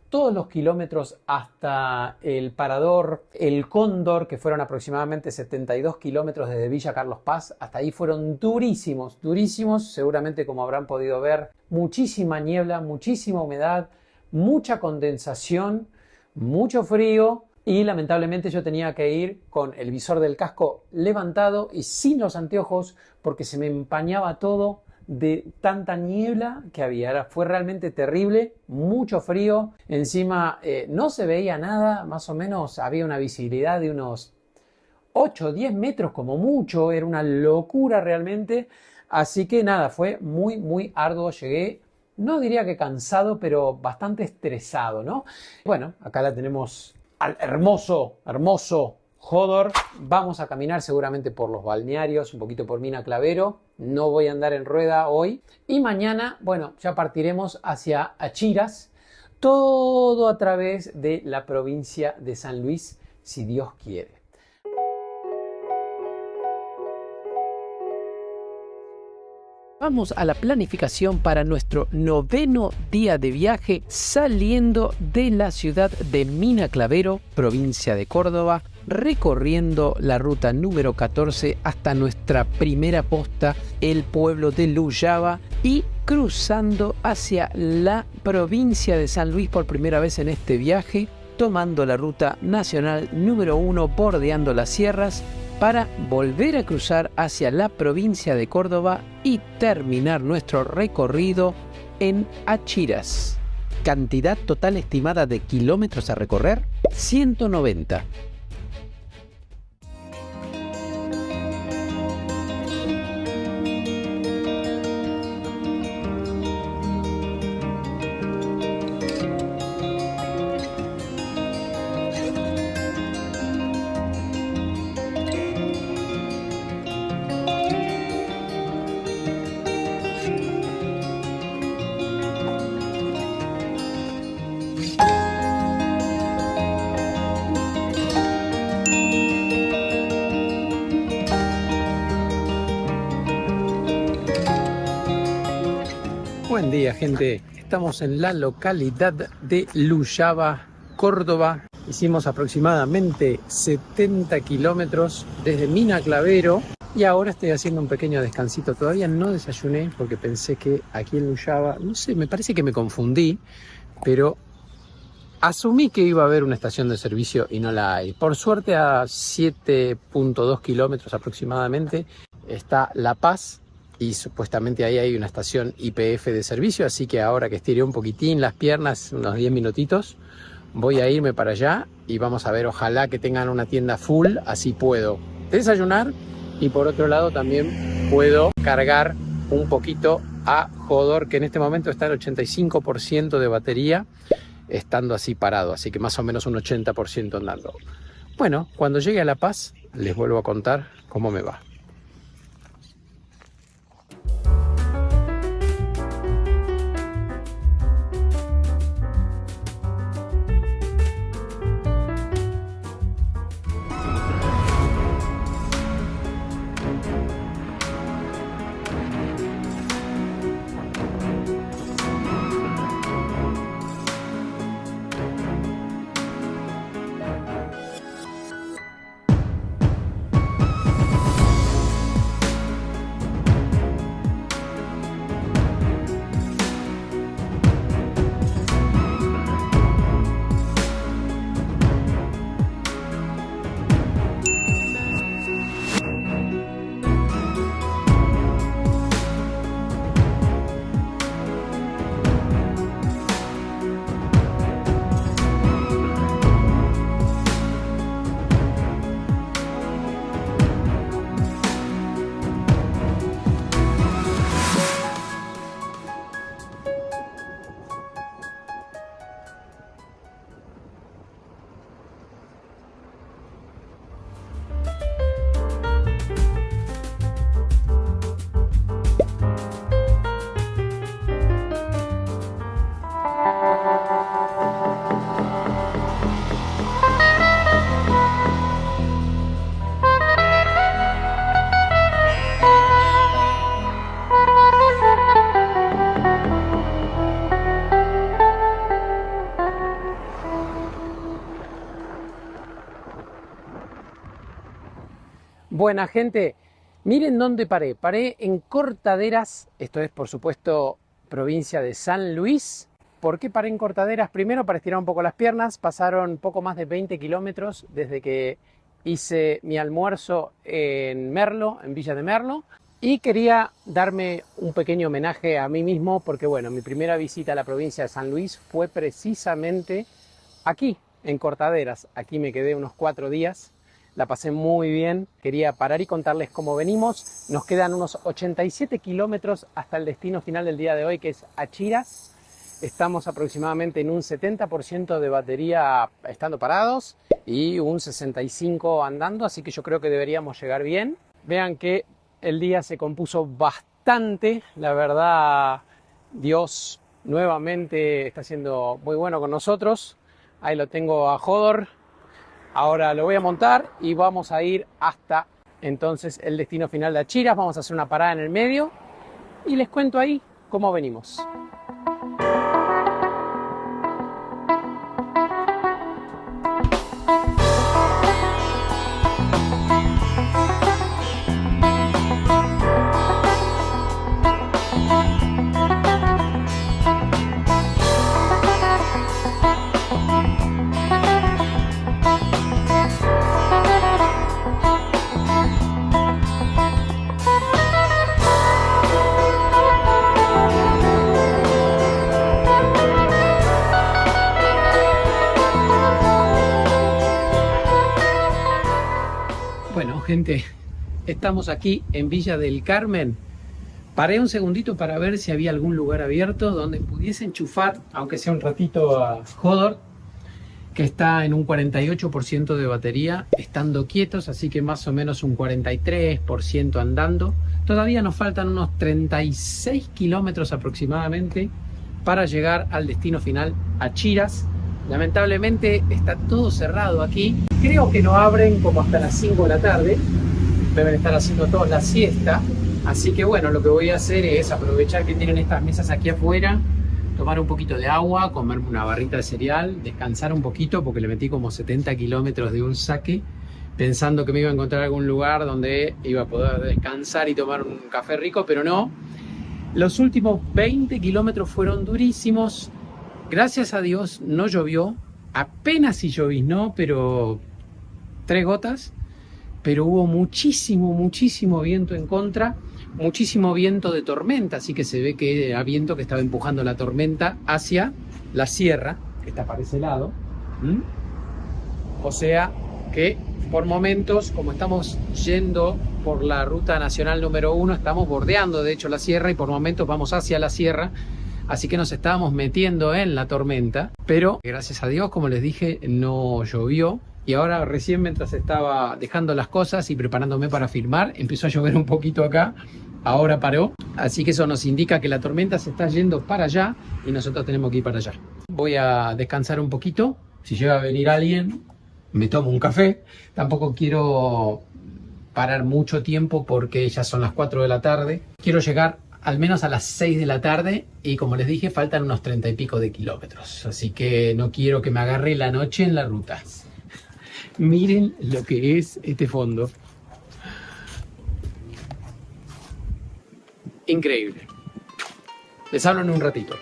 todos los kilómetros hasta el parador El Cóndor, que fueron aproximadamente 72 kilómetros desde Villa Carlos Paz, hasta ahí fueron durísimos, durísimos. Seguramente, como habrán podido ver, muchísima niebla, muchísima humedad, mucha condensación, mucho frío y lamentablemente yo tenía que ir con el visor del casco levantado y sin los anteojos porque se me empañaba todo de tanta niebla que había. Fue realmente terrible, mucho frío, encima no se veía nada, más o menos había una visibilidad de unos 8 o 10 metros como mucho, era una locura realmente, así que nada, fue muy arduo. Llegué, no diría que cansado, pero bastante estresado, ¿no? Bueno, acá la tenemos al hermoso Hodor. Vamos a caminar seguramente por los balnearios, un poquito por Mina Clavero. No voy a andar en rueda hoy. Y mañana, bueno, ya partiremos hacia Achiras, todo a través de la provincia de San Luis, si Dios quiere. Vamos a la planificación para nuestro 9º día de viaje, saliendo de la ciudad de Mina Clavero, provincia de Córdoba, recorriendo la ruta número 14 hasta nuestra primera posta, el pueblo de Luyaba, y cruzando hacia la provincia de San Luis por primera vez en este viaje, tomando la ruta nacional número 1, bordeando las sierras, para volver a cruzar hacia la provincia de Córdoba y terminar nuestro recorrido en Achiras. Cantidad total estimada de kilómetros a recorrer, 190. Buen día, gente. Estamos en la localidad de Luyaba, Córdoba. Hicimos aproximadamente 70 kilómetros desde Mina Clavero y ahora estoy haciendo un pequeño descansito. Todavía no desayuné porque pensé que aquí en Luyaba, no sé, me parece que me confundí, pero asumí que iba a haber una estación de servicio y no la hay. Por suerte, a 7.2 kilómetros aproximadamente está La Paz. Y supuestamente ahí hay una estación YPF de servicio, así que ahora que estiré un poquitín las piernas, unos 10 minutitos, voy a irme para allá y vamos a ver, ojalá que tengan una tienda full, así puedo desayunar y por otro lado también puedo cargar un poquito a Hodor, que en este momento está en 85% de batería, estando así parado, así que más o menos un 80% andando. Bueno, cuando llegue a La Paz les vuelvo a contar cómo me va. Buena gente, miren dónde paré. Paré en Cortaderas, esto es por supuesto provincia de San Luis. ¿Por qué paré en Cortaderas? Primero para estirar un poco las piernas, pasaron poco más de 20 kilómetros desde que hice mi almuerzo en Merlo, en Villa de Merlo. Y quería darme un pequeño homenaje a mí mismo porque bueno, mi primera visita a la provincia de San Luis fue precisamente aquí, en Cortaderas. Aquí me quedé unos 4 días. La pasé muy bien, quería parar y contarles cómo venimos. Nos quedan unos 87 kilómetros hasta el destino final del día de hoy, que es Achiras. Estamos aproximadamente en un 70% de batería estando parados y un 65% andando, así que yo creo que deberíamos llegar bien. Vean que el día se compuso bastante, la verdad, Dios nuevamente está siendo muy bueno con nosotros. Ahí lo tengo a Hodor. Ahora lo voy a montar y vamos a ir hasta entonces el destino final de Achiras. Vamos a hacer una parada en el medio y les cuento ahí cómo venimos. Bueno, gente, estamos aquí en Villa del Carmen. Paré un segundito para ver si había algún lugar abierto donde pudiese enchufar, aunque sea un ratito, a Hodor, que está en un 48% de batería, estando quietos, así que más o menos un 43% andando. Todavía nos faltan unos 36 kilómetros aproximadamente para llegar al destino final, a Chiras. Lamentablemente está todo cerrado aquí. Creo que no abren como hasta las 5 de la tarde. Deben estar haciendo todos la siesta. Así que bueno, lo que voy a hacer es aprovechar que tienen estas mesas aquí afuera, tomar un poquito de agua, comerme una barrita de cereal, descansar un poquito porque le metí como 70 kilómetros de un saque, pensando que me iba a encontrar algún lugar donde iba a poder descansar y tomar un café rico, pero no. Los últimos 20 kilómetros fueron durísimos. Gracias a Dios no llovió, apenas si lloviznó, pero 3 gotas, pero hubo muchísimo viento en contra, muchísimo viento de tormenta, así que se ve que era viento que estaba empujando la tormenta hacia la sierra, que está para ese lado. O sea que por momentos, como estamos yendo por la ruta nacional número 1, estamos bordeando de hecho la sierra y por momentos vamos hacia la sierra. Así que nos estábamos metiendo en la tormenta, pero gracias a Dios, como les dije, no llovió. Y ahora recién, mientras estaba dejando las cosas y preparándome para filmar, empezó a llover un poquito acá. Ahora paró, así que eso nos indica que la tormenta se está yendo para allá y nosotros tenemos que ir para allá. Voy a descansar un poquito. Si llega a venir alguien, me tomo un café. Tampoco quiero parar mucho tiempo porque ya son las 4 de la tarde. Quiero llegar al menos a las 6 de la tarde y como les dije faltan unos 30 y pico de kilómetros, así que no quiero que me agarre la noche en la ruta. Miren lo que es este fondo, increíble. Les hablo en un ratito.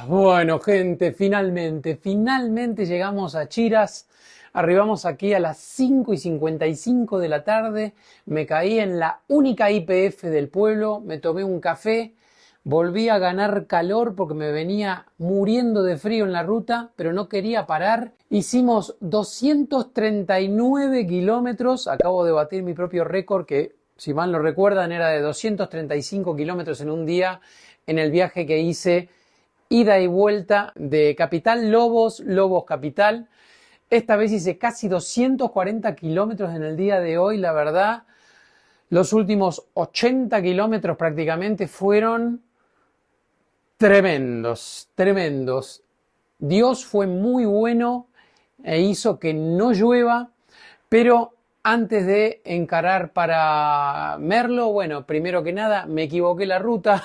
Bueno, gente, finalmente llegamos a Chiras. Arribamos aquí a las 5:55 de la tarde. Me caí en la única YPF del pueblo, me tomé un café, volví a ganar calor porque me venía muriendo de frío en la ruta, pero no quería parar. Hicimos 239 kilómetros. Acabo de batir mi propio récord, que si mal no recuerdan era de 235 kilómetros en un día en el viaje que hice ida y vuelta de Capital Lobos, Lobos Capital. Esta vez hice casi 240 kilómetros en el día de hoy. La verdad, los últimos 80 kilómetros prácticamente fueron tremendos. Dios fue muy bueno e hizo que no llueva, pero antes de encarar para Merlo, bueno, primero que nada me equivoqué la ruta.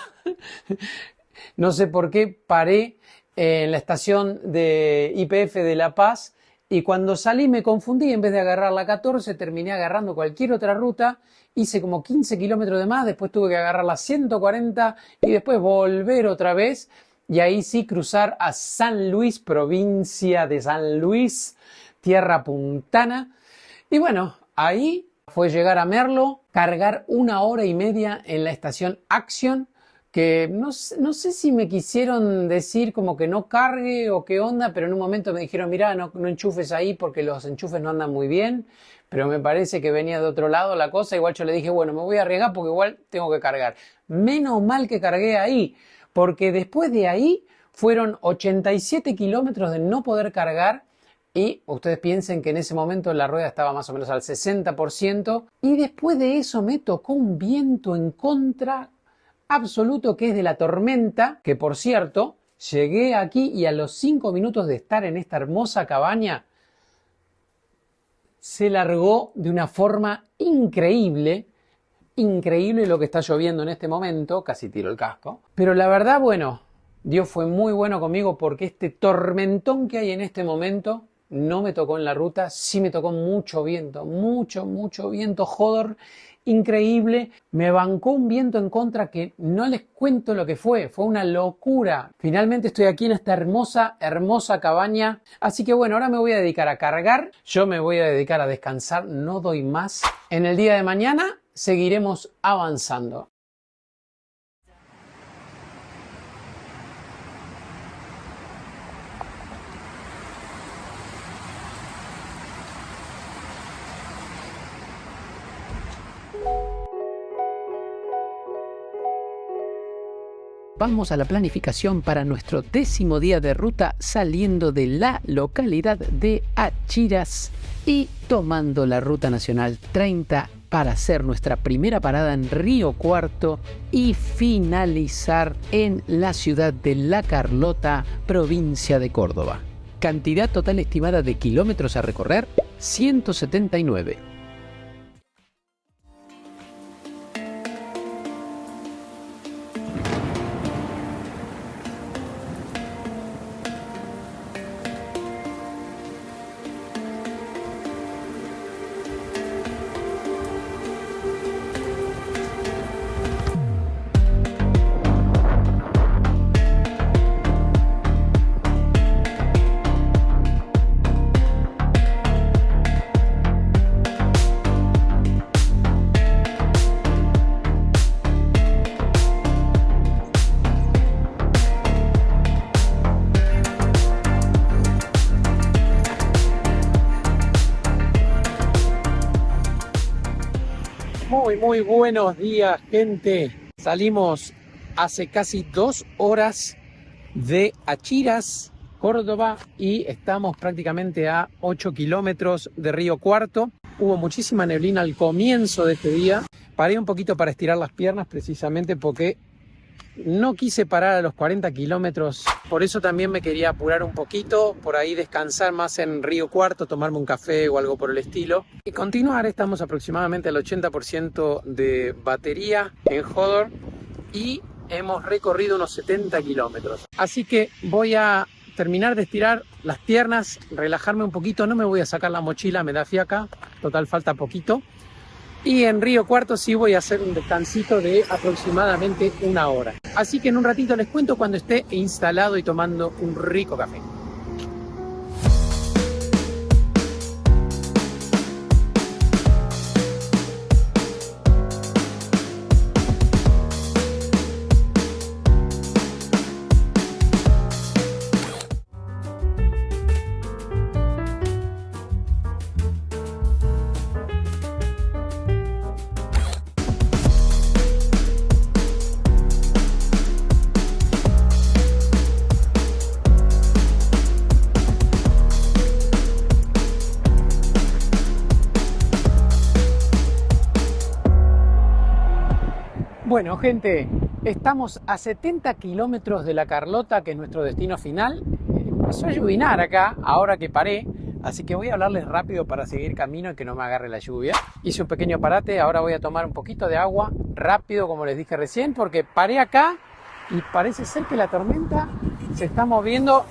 No sé por qué paré en la estación de YPF de La Paz Y cuando salí me confundí, en vez de agarrar la 14 terminé agarrando cualquier otra ruta, hice como 15 kilómetros de más, después tuve que agarrar la 140 y después volver otra vez y ahí sí cruzar a San Luis, provincia de San Luis, tierra puntana. Y bueno, ahí fue llegar a Merlo, cargar 1 hora y media en la estación Action, que no sé si me quisieron decir como que no cargue o qué onda, pero en un momento me dijeron, mirá, no enchufes ahí porque los enchufes no andan muy bien, pero me parece que venía de otro lado la cosa. Igual yo le dije, bueno, me voy a arriesgar porque igual tengo que cargar. Menos mal que cargué ahí, porque después de ahí fueron 87 kilómetros de no poder cargar. Y ustedes piensen que en ese momento la rueda estaba más o menos al 60%. Y después de eso me tocó un viento en contra absoluto, que es de la tormenta, que por cierto, llegué aquí y a los 5 minutos de estar en esta hermosa cabaña, se largó de una forma increíble. Increíble lo que está lloviendo en este momento, casi tiro el casco. Pero la verdad, bueno, Dios fue muy bueno conmigo porque este tormentón que hay en este momento no me tocó en la ruta, sí me tocó mucho viento, mucho viento, joder, increíble. Me bancó un viento en contra que no les cuento lo que fue una locura. Finalmente estoy aquí en esta hermosa cabaña, así que bueno, ahora me voy a dedicar a cargar, yo me voy a dedicar a descansar, no doy más. En el día de mañana seguiremos avanzando. Vamos a la planificación para nuestro 10º día de ruta, saliendo de la localidad de Achiras y tomando la ruta nacional 30 para hacer nuestra primera parada en Río Cuarto y finalizar en la ciudad de La Carlota, provincia de Córdoba. Cantidad total estimada de kilómetros a recorrer, 179. Muy buenos días, gente. Salimos hace casi 2 horas de Achiras, Córdoba, y estamos prácticamente a 8 kilómetros de Río Cuarto. Hubo muchísima neblina al comienzo de este día. Paré un poquito para estirar las piernas precisamente porque no quise parar a los 40 kilómetros. Por eso también me quería apurar un poquito, por ahí descansar más en Río Cuarto, tomarme un café o algo por el estilo. Y continuar, estamos aproximadamente al 80% de batería en Hodor y hemos recorrido unos 70 kilómetros. Así que voy a terminar de estirar las piernas, relajarme un poquito. No me voy a sacar la mochila, me da fiaca, total falta poquito. Y en Río Cuarto sí voy a hacer un descansito de aproximadamente 1 hora. Así que en un ratito les cuento cuando esté instalado y tomando un rico café. Bueno, gente, estamos a 70 kilómetros de La Carlota, que es nuestro destino final. Empezó a llovinar acá, ahora que paré, así que voy a hablarles rápido para seguir camino y que no me agarre la lluvia. Hice un pequeño parate, ahora voy a tomar un poquito de agua, rápido como les dije recién, porque paré acá y parece ser que la tormenta se está moviendo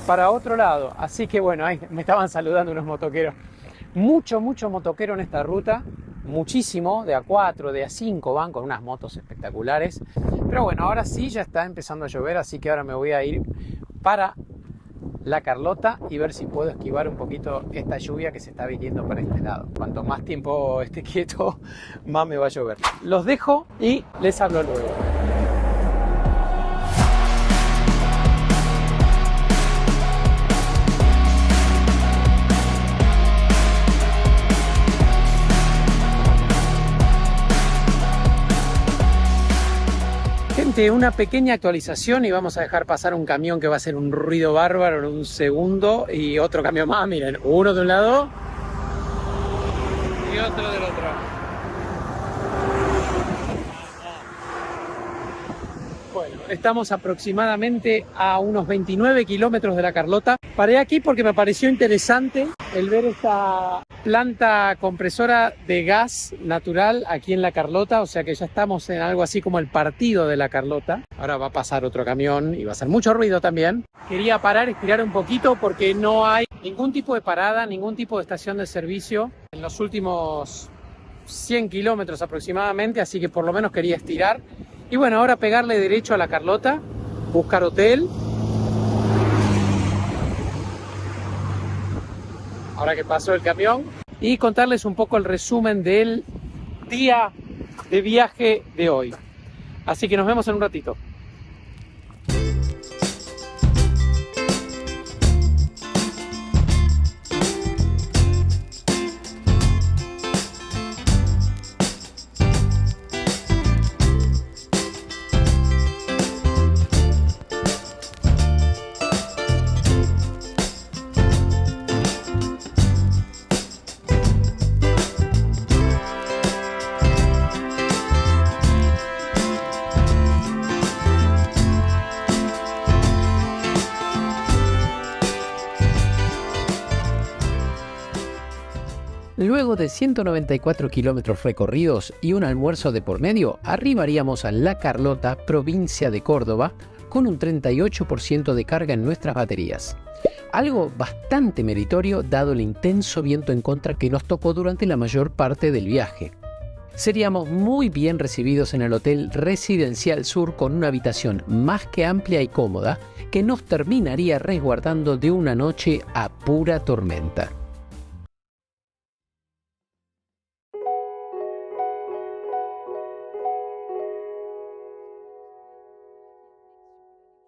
para otro lado. Así que bueno, ahí me estaban saludando unos motoqueros. Mucho motoquero en esta ruta. Muchísimo, de A4, de A5 van con unas motos espectaculares. Pero bueno, ahora sí ya está empezando a llover, así que ahora me voy a ir para La Carlota y ver si puedo esquivar un poquito esta lluvia que se está viniendo para este lado. Cuanto más tiempo esté quieto, más me va a llover. Los dejo y les hablo luego. Gente, una pequeña actualización y vamos a dejar pasar un camión que va a hacer un ruido bárbaro en un segundo y otro camión más, miren, uno de un lado y otro del otro. Bueno, estamos aproximadamente a unos 29 kilómetros de La Carlota. Paré aquí porque me pareció interesante el ver esta planta compresora de gas natural aquí en La Carlota, o sea que ya estamos en algo así como el partido de La Carlota. Ahora va a pasar otro camión y va a hacer mucho ruido también. Quería parar, estirar un poquito porque no hay ningún tipo de parada, ningún tipo de estación de servicio en los últimos 100 kilómetros aproximadamente, así que por lo menos quería estirar. Y bueno, ahora pegarle derecho a La Carlota, buscar hotel. Ahora que pasó el camión, y contarles un poco el resumen del día de viaje de hoy. Así que nos vemos en un ratito. Luego de 194 kilómetros recorridos y un almuerzo de por medio, arribaríamos a La Carlota, provincia de Córdoba, con un 38% de carga en nuestras baterías. Algo bastante meritorio dado el intenso viento en contra que nos tocó durante la mayor parte del viaje. Seríamos muy bien recibidos en el Hotel Residencial Sur con una habitación más que amplia y cómoda que nos terminaría resguardando de una noche a pura tormenta.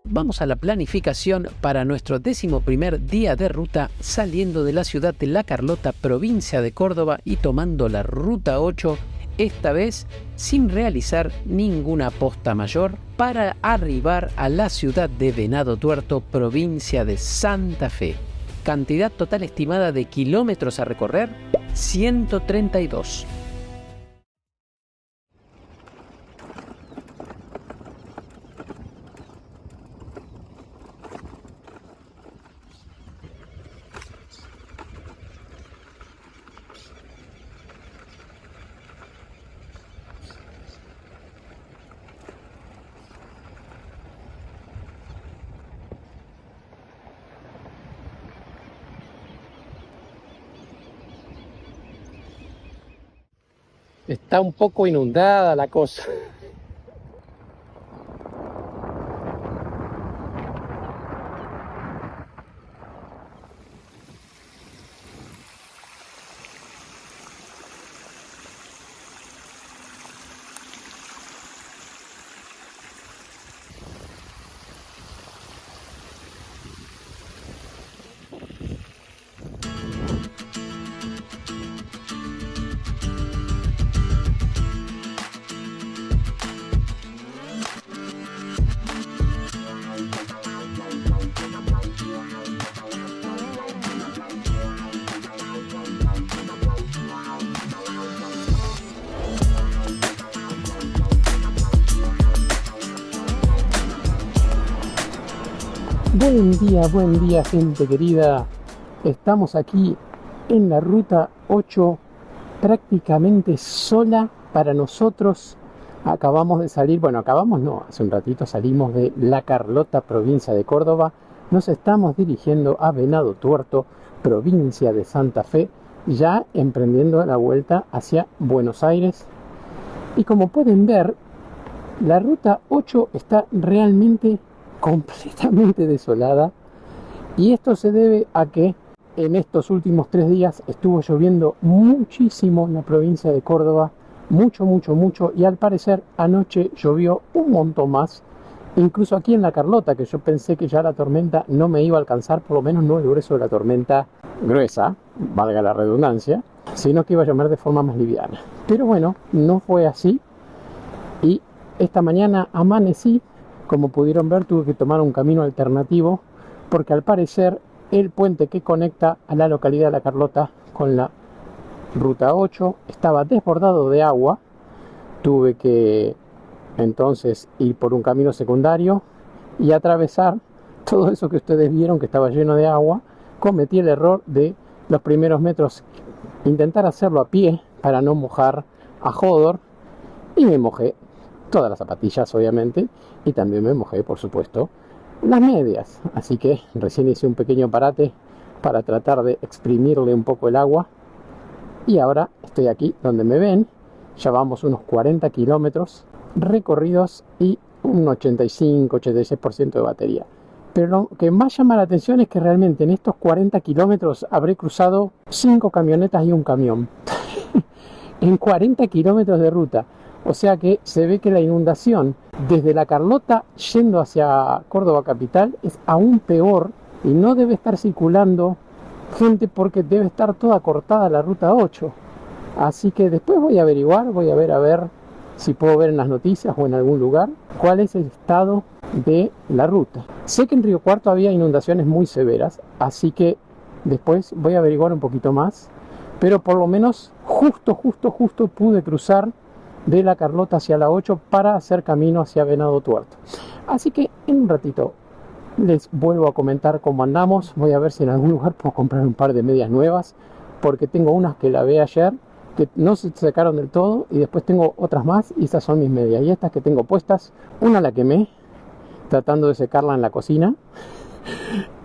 Vamos a la planificación para nuestro 11º día de ruta, saliendo de la ciudad de La Carlota, provincia de Córdoba, y tomando la ruta 8, esta vez sin realizar ninguna posta mayor, para arribar a la ciudad de Venado Tuerto, provincia de Santa Fe. Cantidad total estimada de kilómetros a recorrer, 132. Está un poco inundada la cosa. Buen día gente querida. Estamos aquí en la ruta 8, prácticamente sola para nosotros. Acabamos de salir, bueno, acabamos no, hace un ratito salimos de La Carlota, provincia de Córdoba. nos estamos dirigiendo a Venado Tuerto, provincia de Santa Fe, ya emprendiendo la vuelta hacia Buenos Aires. Y como pueden ver, la ruta 8 está realmente completamente desolada, y esto se debe a que en estos últimos 3 días estuvo lloviendo muchísimo en la provincia de Córdoba, mucho, y al parecer anoche llovió un montón más, incluso aquí en La Carlota, que yo pensé que ya la tormenta no me iba a alcanzar, por lo menos no el grueso de la tormenta gruesa, valga la redundancia, sino que iba a llover de forma más liviana. Pero bueno, no fue así, y esta mañana amanecí, como pudieron ver, tuve que tomar un camino alternativo, porque al parecer el puente que conecta a la localidad de La Carlota con la ruta 8 estaba desbordado de agua. Tuve que entonces ir por un camino secundario y atravesar todo eso que ustedes vieron que estaba lleno de agua. Cometí el error de los primeros metros intentar hacerlo a pie para no mojar a Jodor, y me mojé todas las zapatillas, obviamente, y también me mojé, por supuesto, las medias. Así que recién hice un pequeño parate para tratar de exprimirle un poco el agua, y ahora estoy aquí donde me ven. Ya vamos unos 40 kilómetros recorridos y un 85-86% de batería. Pero lo que más llama la atención es que realmente en estos 40 kilómetros habré cruzado 5 camionetas y un camión en 40 kilómetros de ruta. O sea que se ve que la inundación desde La Carlota yendo hacia Córdoba capital es aún peor, y no debe estar circulando gente porque debe estar toda cortada la ruta 8. Así que después voy a averiguar, voy a ver si puedo ver en las noticias o en algún lugar cuál es el estado de la ruta. Sé que en Río Cuarto había inundaciones muy severas, así que después voy a averiguar un poquito más, pero por lo menos justo pude cruzar de La Carlota hacia la 8 para hacer camino hacia Venado Tuerto. Así que en un ratito les vuelvo a comentar cómo andamos. Voy a ver si en algún lugar puedo comprar un par de medias nuevas, porque tengo unas que lavé ayer que no se secaron del todo, y después tengo otras más, y esas son mis medias. Y estas que tengo puestas, una la quemé tratando de secarla en la cocina,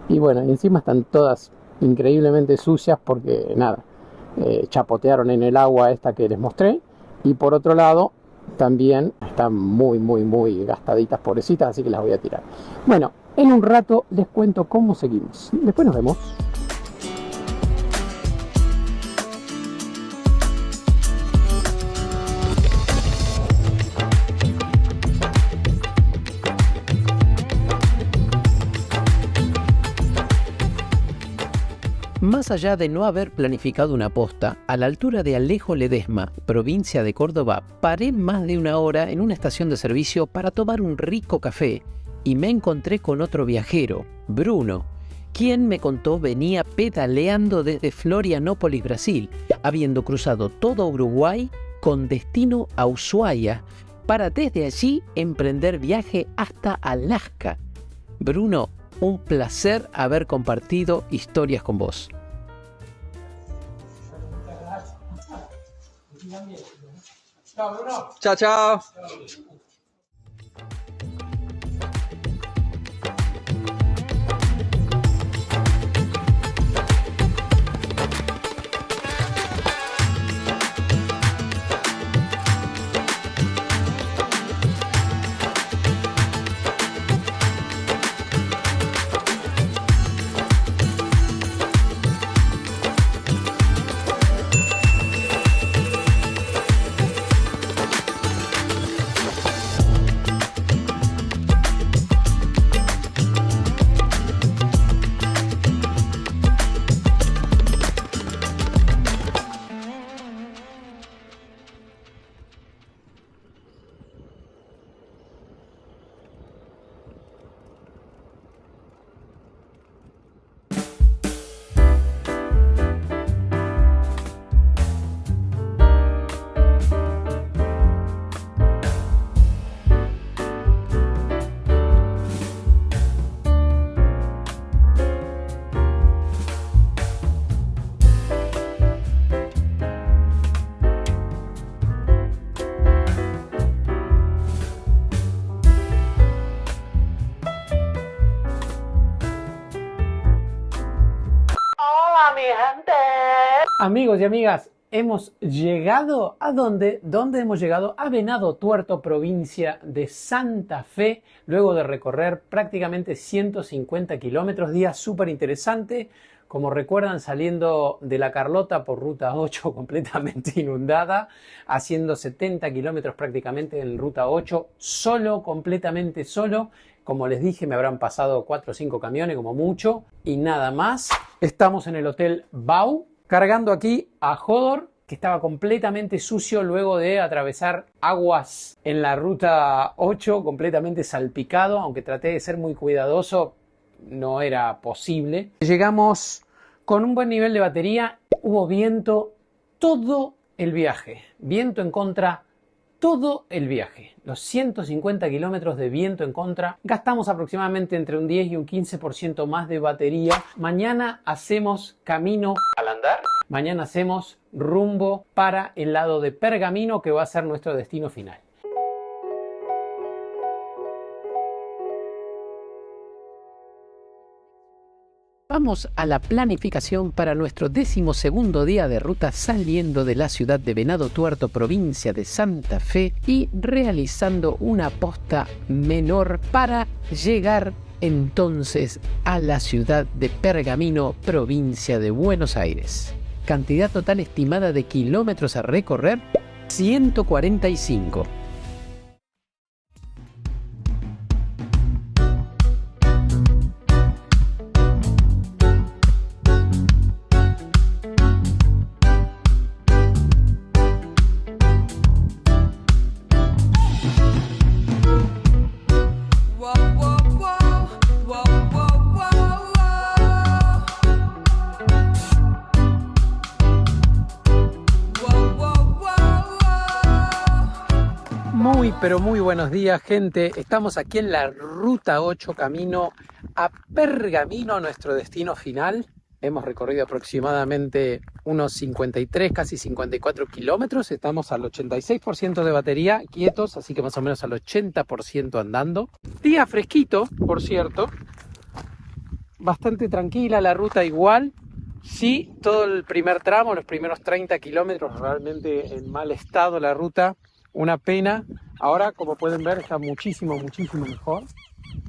y bueno, y encima están todas increíblemente sucias porque nada, chapotearon en el agua esta que les mostré. Y por otro lado también están muy gastaditas, pobrecitas, así que las voy a tirar. Bueno, en un rato les cuento cómo seguimos. Después nos vemos. Más allá de no haber planificado una posta, a la altura de Alejo Ledesma, provincia de Córdoba, paré más de una hora en una estación de servicio para tomar un rico café, y me encontré con otro viajero, Bruno, quien me contó venía pedaleando desde Florianópolis, Brasil, habiendo cruzado todo Uruguay con destino a Ushuaia, para desde allí emprender viaje hasta Alaska. Bruno, un placer haber compartido historias con vos. Chao, chao. Amigos y amigas, hemos llegado a ¿dónde hemos llegado? A Venado Tuerto, provincia de Santa Fe, luego de recorrer prácticamente 150 kilómetros, día súper interesante. Como recuerdan, saliendo de La Carlota por ruta 8 completamente inundada, haciendo 70 kilómetros prácticamente en ruta 8, solo, completamente solo. Como les dije, me habrán pasado 4 o 5 camiones como mucho y nada más. Estamos en el Hotel Bau, cargando aquí a Jodor, que estaba completamente sucio luego de atravesar aguas en la ruta 8, completamente salpicado, aunque traté de ser muy cuidadoso, no era posible. Llegamos con un buen nivel de batería, hubo viento todo el viaje, viento en contra todo el viaje, los 150 kilómetros de viento en contra. Gastamos aproximadamente entre un 10 y un 15% más de batería. Mañana hacemos camino al andar. Mañana hacemos rumbo para el lado de Pergamino, que va a ser nuestro destino final. Vamos a la planificación para nuestro 12º día de ruta, saliendo de la ciudad de Venado Tuerto, provincia de Santa Fe, y realizando una posta menor para llegar entonces a la ciudad de Pergamino, provincia de Buenos Aires. Cantidad total estimada de kilómetros a recorrer, 145. Pero muy buenos días, gente. Estamos aquí en la ruta 8, camino a Pergamino, nuestro destino final. Hemos recorrido aproximadamente unos 53, casi 54 kilómetros. Estamos al 86% de batería, quietos, así que más o menos al 80% andando. Día fresquito, por cierto. Bastante tranquila la ruta igual. Sí, todo el primer tramo, los primeros 30 kilómetros, realmente en mal estado la ruta. Una pena. Ahora, como pueden ver, está muchísimo mejor.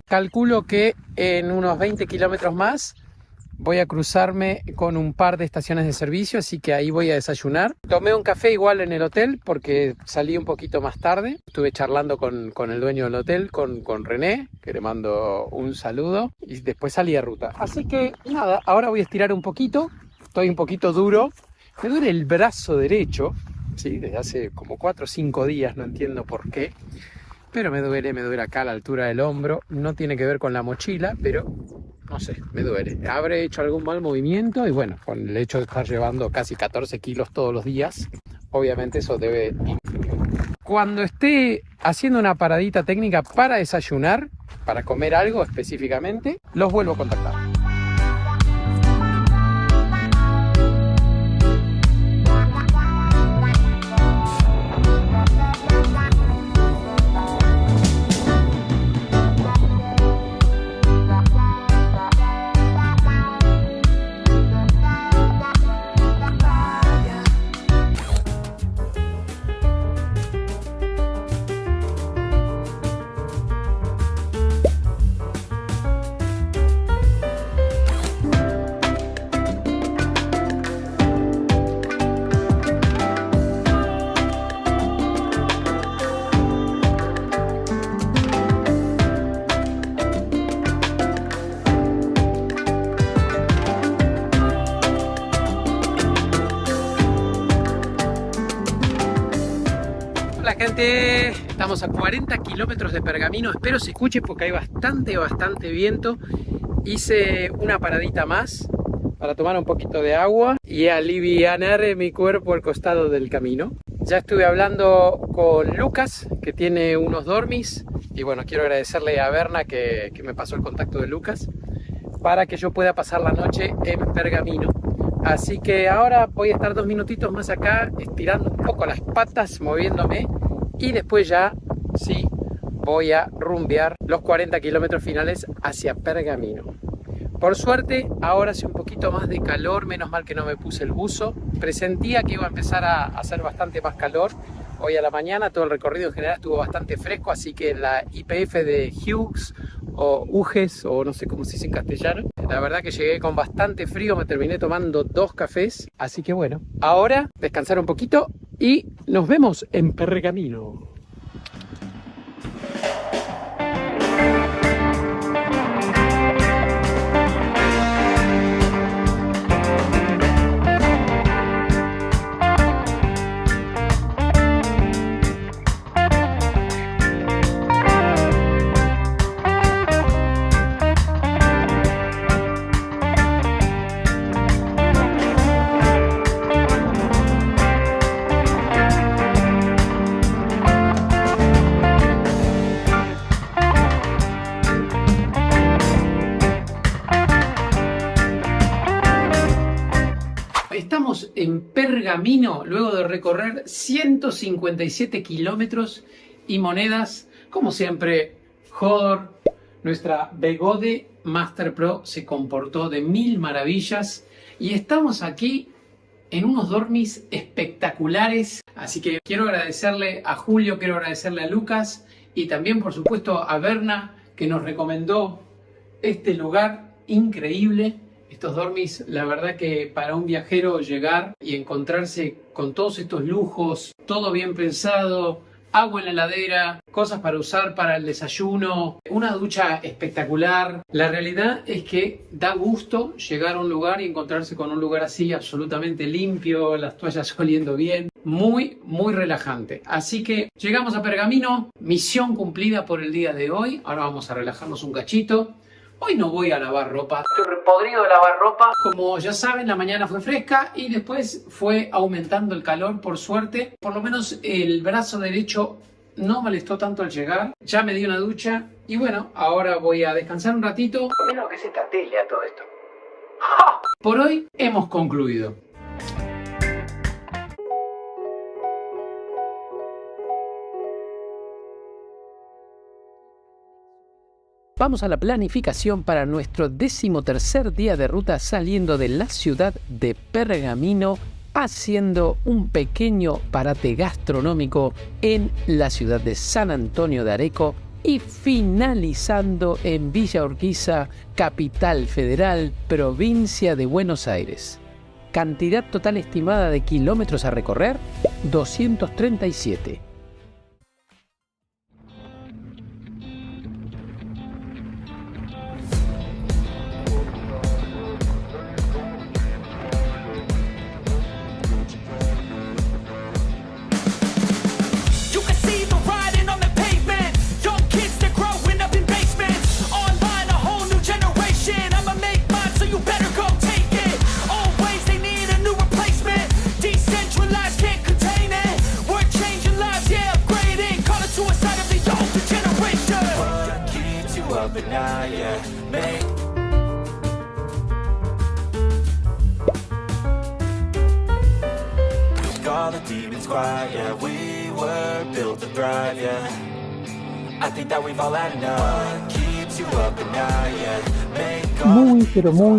Calculo que en unos 20 kilómetros más voy a cruzarme con un par de estaciones de servicio, así que ahí voy a desayunar. Tomé un café igual en el hotel porque salí un poquito más tarde. Estuve charlando con el dueño del hotel, con René, que le mando un saludo, y después salí a ruta. Así que nada, ahora voy a estirar un poquito. Estoy un poquito duro. Me duele el brazo derecho. Sí, desde hace como 4 o 5 días, no entiendo por qué, pero me duele acá a la altura del hombro. No tiene que ver con la mochila, pero no sé, me duele. Habré hecho algún mal movimiento y bueno, con el hecho de estar llevando casi 14 kilos todos los días, obviamente eso debe influir. Cuando esté haciendo una paradita técnica para desayunar, para comer algo específicamente, los vuelvo a contactar. Hola gente, estamos a 40 kilómetros de Pergamino, espero se escuche porque hay bastante viento. Hice una paradita más para tomar un poquito de agua y alivianar mi cuerpo al costado del camino. Ya estuve hablando con Lucas, que tiene unos dormis, y bueno, quiero agradecerle a Berna que me pasó el contacto de Lucas para que yo pueda pasar la noche en Pergamino. Así que ahora voy a estar 2 minutitos más acá, estirando un poco las patas, moviéndome, y después ya sí voy a rumbear los 40 kilómetros finales hacia Pergamino. Por suerte, ahora hace un poquito más de calor, menos mal que no me puse el buzo. Presentía que iba a empezar a hacer bastante más calor. Hoy a la mañana todo el recorrido en general estuvo bastante fresco, así que la YPF de Hughes o Uges, o no sé cómo se dice en castellano, la verdad que llegué con bastante frío, me terminé tomando 2 cafés, así que bueno, ahora descansar un poquito y nos vemos en Pergamino. Estamos en Pergamino luego de recorrer 157 kilómetros y monedas. Como siempre, Hodor, nuestra Begode Master Pro, se comportó de mil maravillas y estamos aquí en unos dormis espectaculares. Así que quiero agradecerle a Julio, quiero agradecerle a Lucas y también por supuesto a Berna, que nos recomendó este lugar increíble. Estos dormis, la verdad que para un viajero llegar y encontrarse con todos estos lujos, todo bien pensado, agua en la heladera, cosas para usar para el desayuno, una ducha espectacular. La realidad es que da gusto llegar a un lugar y encontrarse con un lugar así absolutamente limpio, las toallas oliendo bien, muy relajante. Así que llegamos a Pergamino, misión cumplida por el día de hoy. Ahora vamos a relajarnos un cachito. Hoy no voy a lavar ropa, estoy podrido de lavar ropa. Como ya saben, la mañana fue fresca y después fue aumentando el calor, por suerte. Por lo menos el brazo derecho no molestó tanto al llegar. Ya me di una ducha y bueno, ahora voy a descansar un ratito. Mira lo que es esta tele a todo esto. ¡Ja! Por hoy hemos concluido. Vamos a la planificación para nuestro 13º día de ruta saliendo de la ciudad de Pergamino, haciendo un pequeño parate gastronómico en la ciudad de San Antonio de Areco y finalizando en Villa Urquiza, capital federal, provincia de Buenos Aires. Cantidad total estimada de kilómetros a recorrer, 237.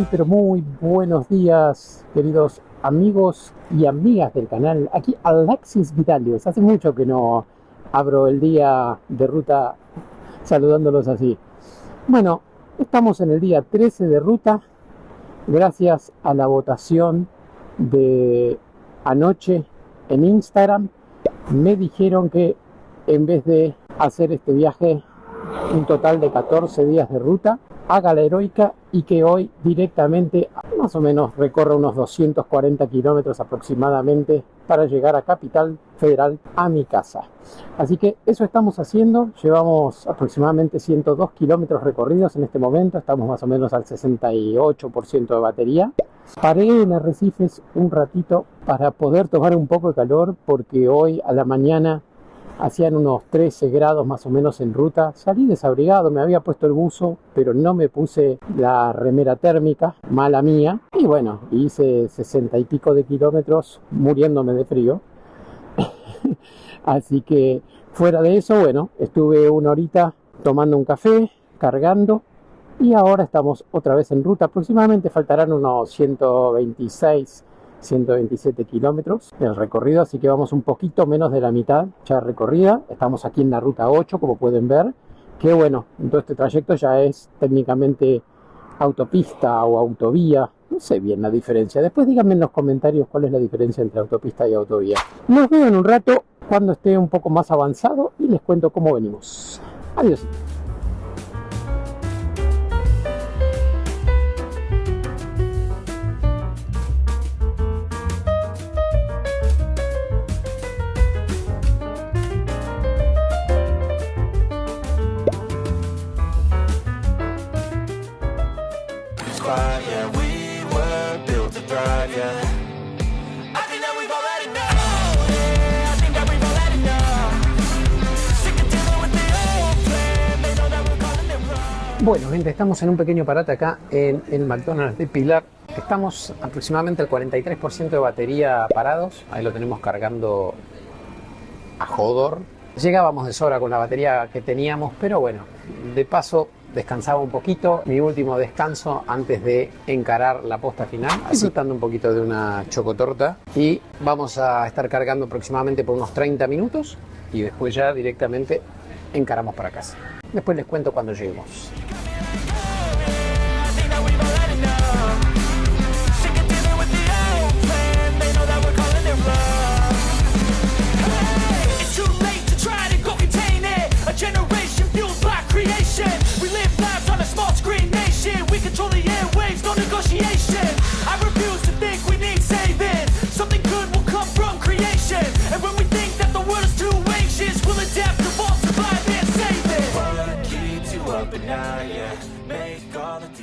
Pero muy buenos días, queridos amigos y amigas del canal. Aquí Alexis Vitalius. Hace mucho que no abro el día de ruta saludándolos así. Bueno, estamos en el día 13 de ruta. Gracias a la votación de anoche en Instagram, me dijeron que en vez de hacer este viaje un total de 14 días de ruta, haga la heroica y que hoy directamente más o menos recorra unos 240 kilómetros aproximadamente para llegar a Capital Federal, a mi casa. Así que eso estamos haciendo. Llevamos aproximadamente 102 kilómetros recorridos en este momento, estamos más o menos al 68% de batería. Paré en Arrecifes un ratito para poder tomar un poco de calor porque hoy a la mañana hacían unos 13 grados más o menos en ruta. Salí desabrigado, me había puesto el buzo, pero no me puse la remera térmica, mala mía. Y bueno, hice 60 y pico de kilómetros muriéndome de frío. Así que fuera de eso, bueno, estuve una horita tomando un café, cargando. y ahora estamos otra vez en ruta. Aproximadamente faltarán unos 126, 127 kilómetros del recorrido, así que vamos un poquito menos de la mitad ya recorrida. Estamos aquí en la ruta 8, como pueden ver, que bueno, todo este trayecto ya es técnicamente autopista o autovía. No sé bien la diferencia. Después díganme en los comentarios cuál es la diferencia entre autopista y autovía. Nos veo en un rato cuando esté un poco más avanzado y les cuento cómo venimos. Adiós. Yeah, we were built to thrive, yeah. I think that we've all had enough. Yeah, I think that we've all had enough. Sick of dealing with the old plan. They know that we're calling it wrong. Bueno, gente, estamos en un pequeño parate acá en el McDonald's de Pilar. Estamos aproximadamente al 43% de batería parados. Ahí lo tenemos cargando a Hodor. Llegábamos de sobra con la batería que teníamos, pero bueno, de paso descansaba un poquito, mi último descanso antes de encarar la posta final, disfrutando un poquito de una chocotorta, y vamos a estar cargando aproximadamente por unos 30 minutos y después ya directamente encaramos para casa. Después les cuento cuando lleguemos.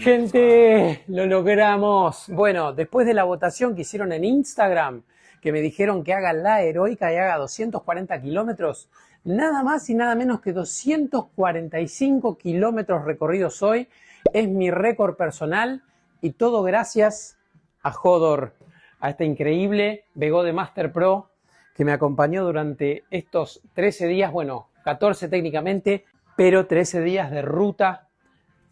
Gente, lo logramos. Bueno, después de la votación que hicieron en Instagram, que me dijeron que haga la heroica y haga 240 kilómetros, nada más y nada menos que 245 kilómetros recorridos hoy. Es mi récord personal y todo gracias a Hodor, a este increíble Begode Master Pro que me acompañó durante estos 13 días, bueno, 14 técnicamente, pero 13 días de ruta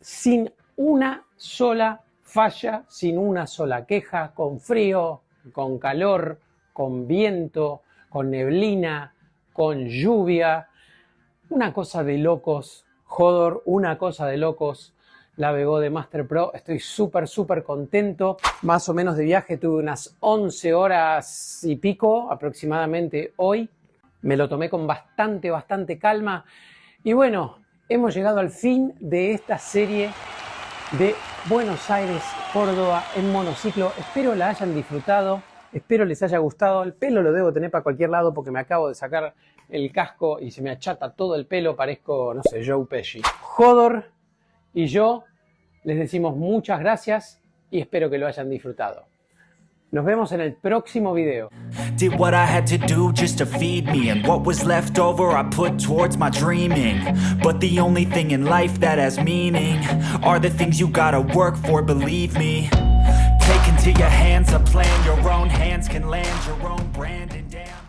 sin una sola falla, sin una sola queja, con frío, con calor, con viento, con neblina, con lluvia. Una cosa de locos, Hodor, una cosa de locos, la Begode Master Pro. Estoy súper contento. Más o menos de viaje tuve unas 11 horas y pico aproximadamente hoy. Me lo tomé con bastante calma. Y bueno, hemos llegado al fin de esta serie de Buenos Aires, Córdoba en monociclo. Espero la hayan disfrutado, espero les haya gustado. El pelo lo debo tener para cualquier lado porque me acabo de sacar el casco y se me achata todo el pelo, parezco, no sé, Joe Pesci. Hodor y yo les decimos muchas gracias y espero que lo hayan disfrutado. Nos vemos en el próximo video. Did what I had to do just to feed me, and what was left over I put towards my dreaming. But the only thing in life that has meaning are the things you gotta work for, believe me. Take into your hands a plan, your own hands can land your own brand, and damn